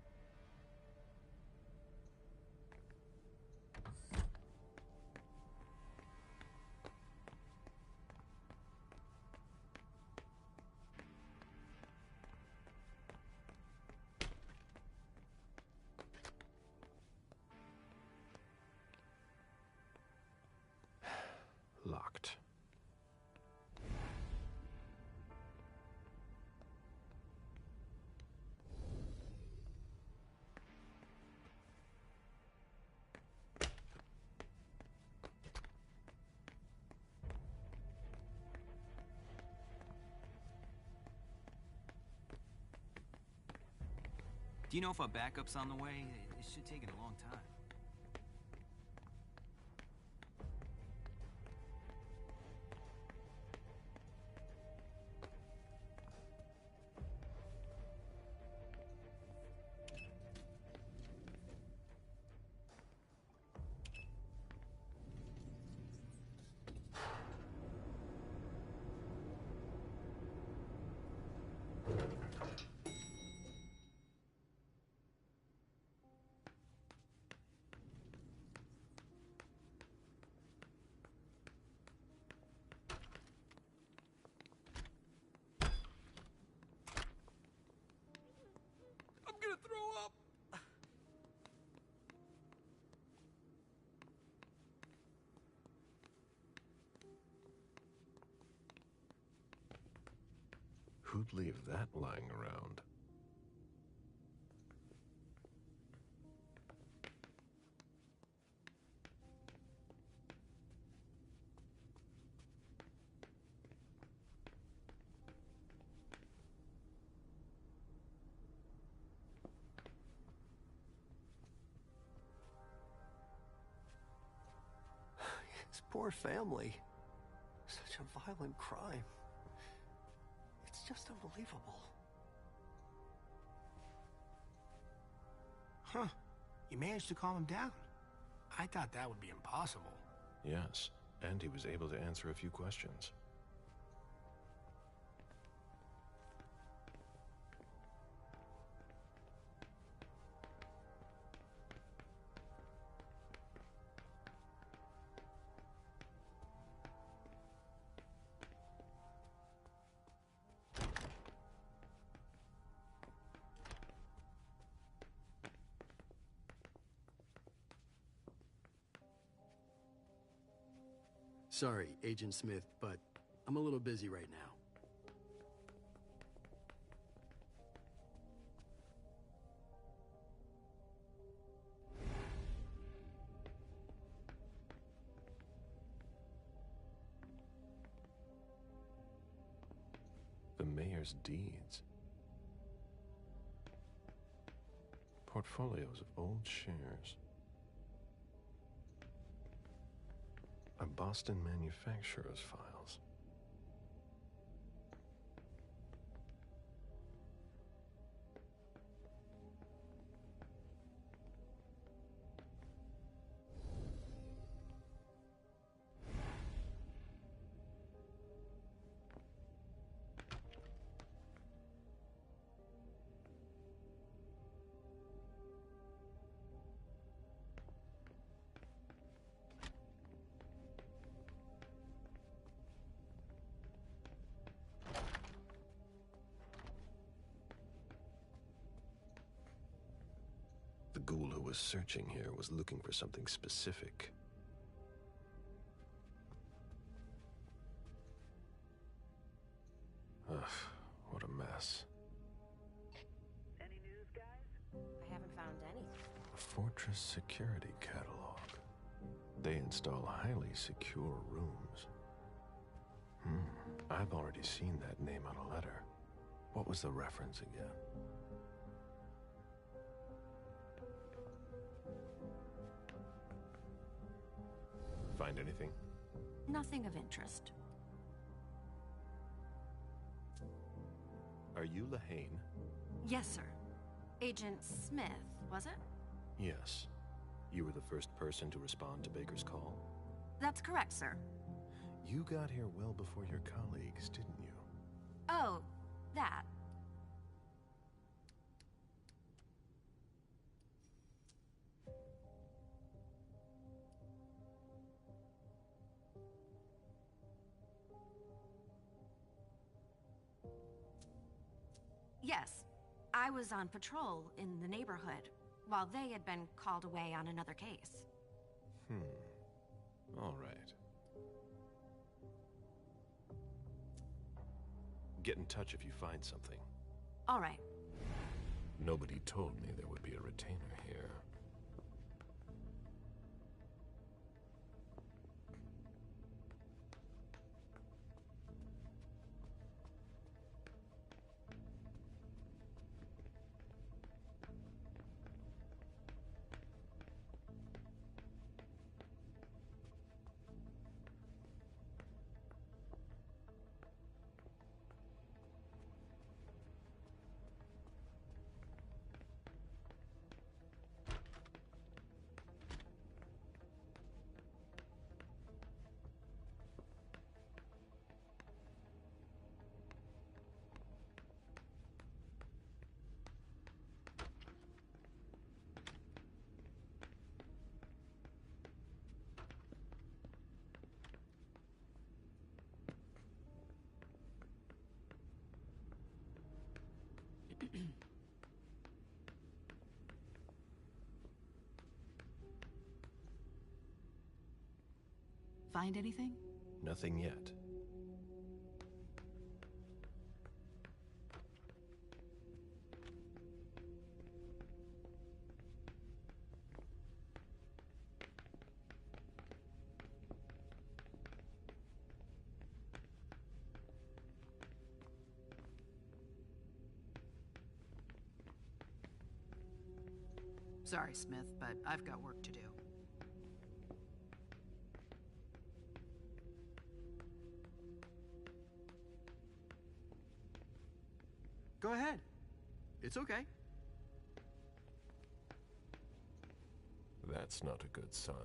Locked. Do you know if our backup's on the way? It should take it a long time. Who'd leave that lying around? His poor family. Such a violent crime. It's just unbelievable. Huh. You managed to calm him down. I thought that would be impossible. Yes, and he was able to answer a few questions. Sorry, Agent Smith, but I'm a little busy right now. The mayor's deeds. Portfolios of old shares. A Boston manufacturer's files. The ghoul who was searching here was looking for something specific. Ugh, what a mess. Any news, guys? I haven't found anything. A Fortress security catalog. They install highly secure rooms. I've already seen that name on a letter. What was the reference again? Find anything? Nothing of interest. Are you Lahane? Yes, sir. Agent Smith, was it? Yes. You were the first person to respond to Baker's call? That's correct, sir. You got here well before your colleagues, didn't you? Oh, that. Yes, I was on patrol in the neighborhood while they had been called away on another case. All right. Get in touch if you find something. All right. Nobody told me there would be a retainer here. Find anything? Nothing yet. Sorry, Smith, but I've got work to do. Go ahead. It's okay. That's not a good sign.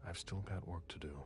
I've still got work to do.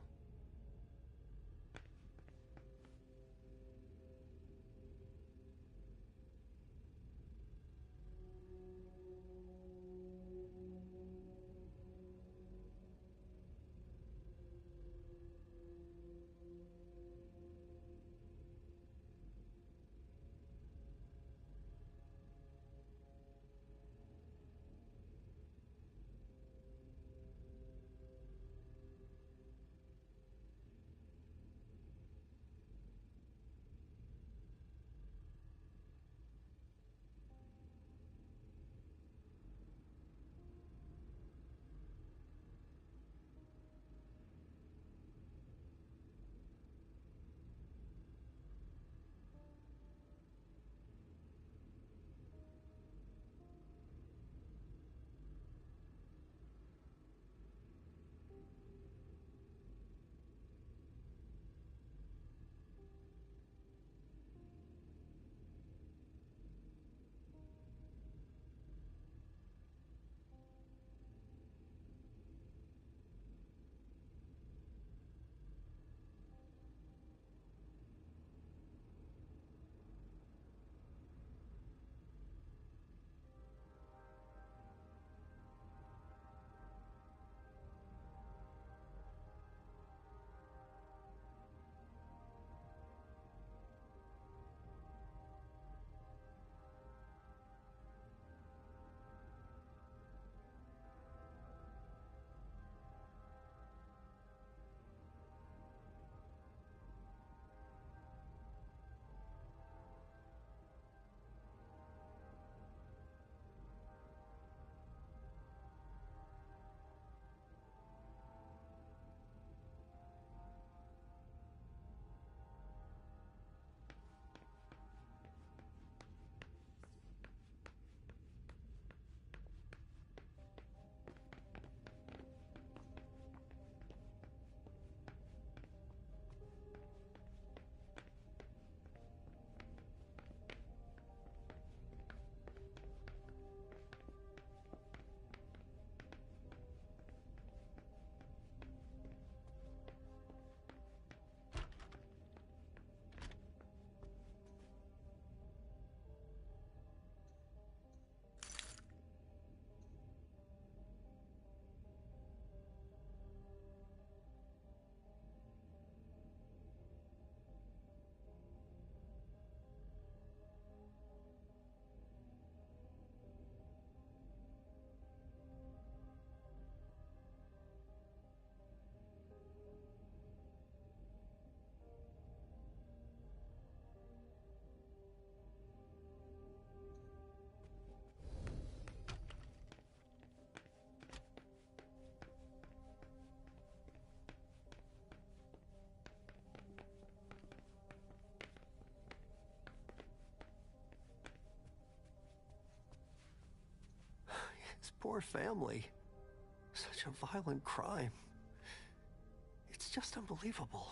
His poor family. Such a violent crime. It's just unbelievable.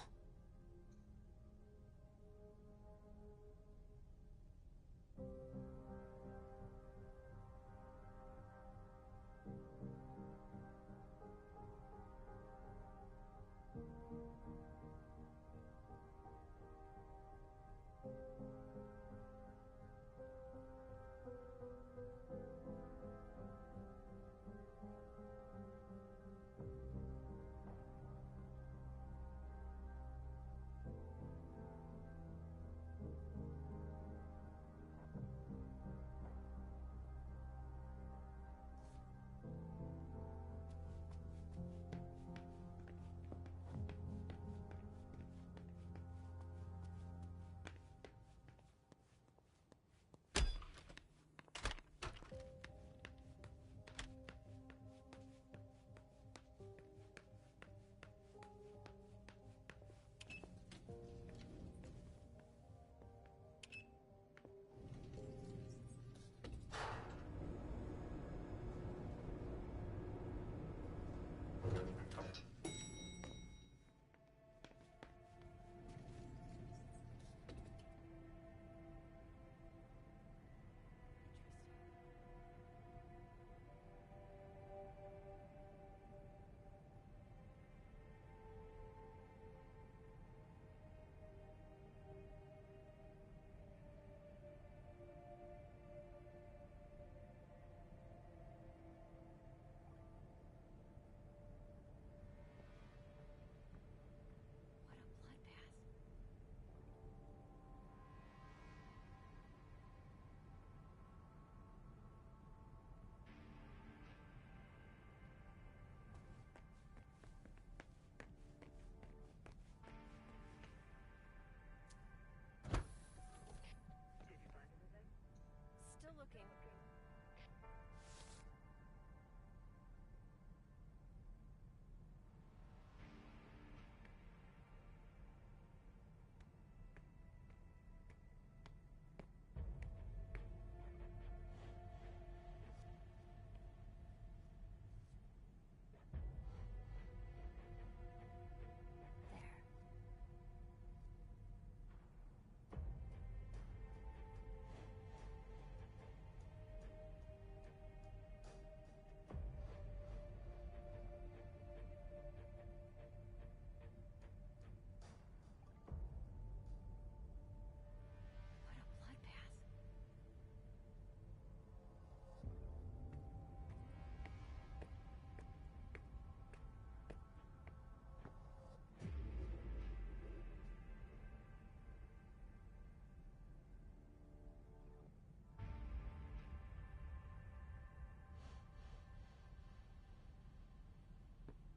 What a bloodbath.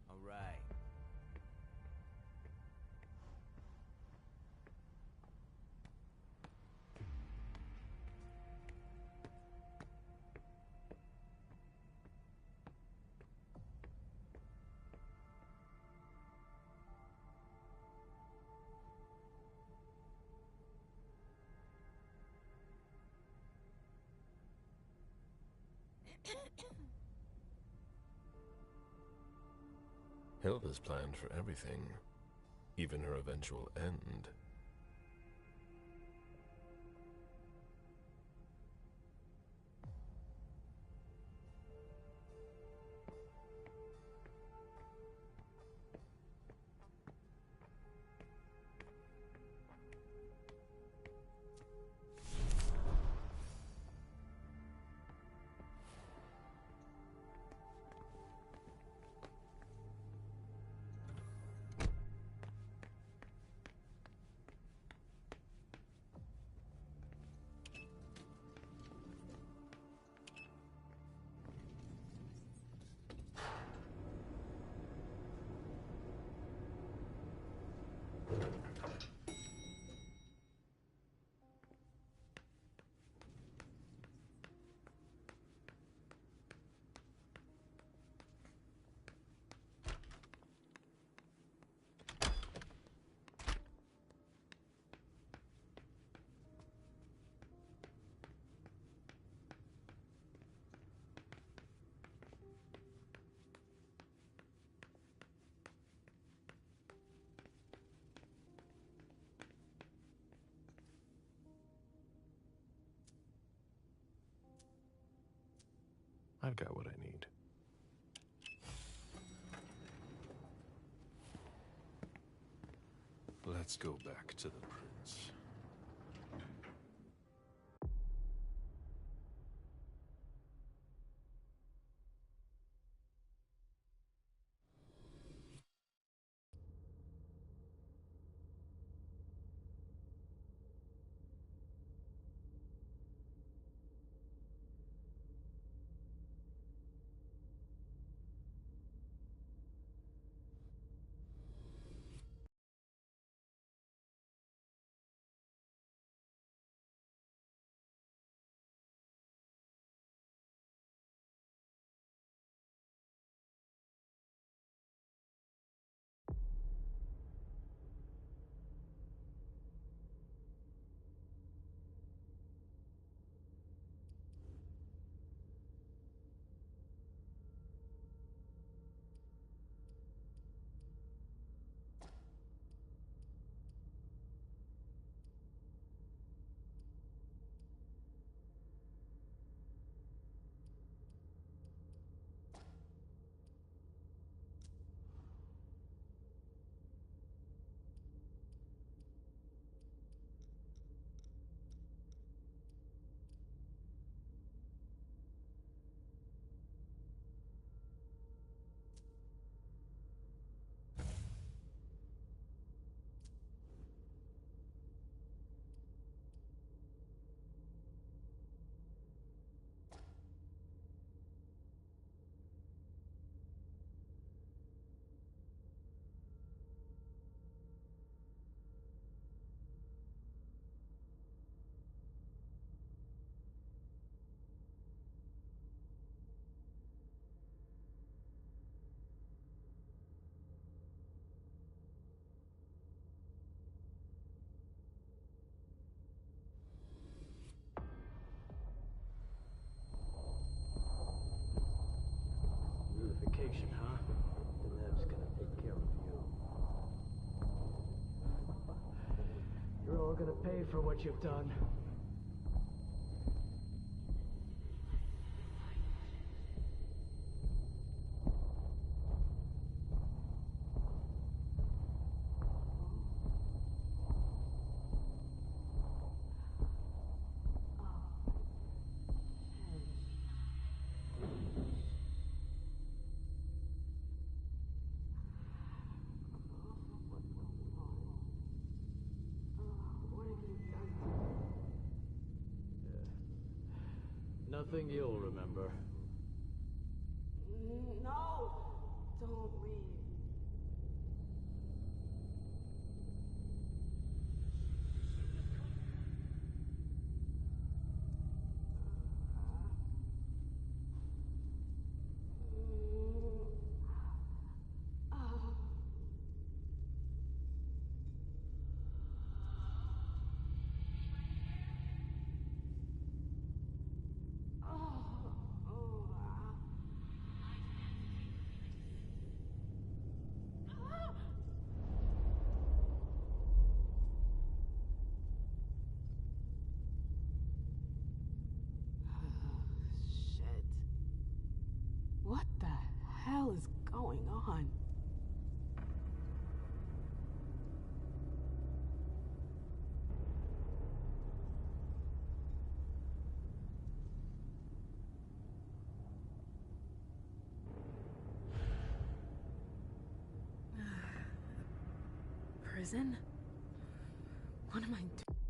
All right. Hilda's planned for everything, even her eventual end. I've got what I need. Let's go back to the prince. pay for what you've done. Nothing you'll remember. No! Don't leave. What the hell is going on? Prison? What am I doing?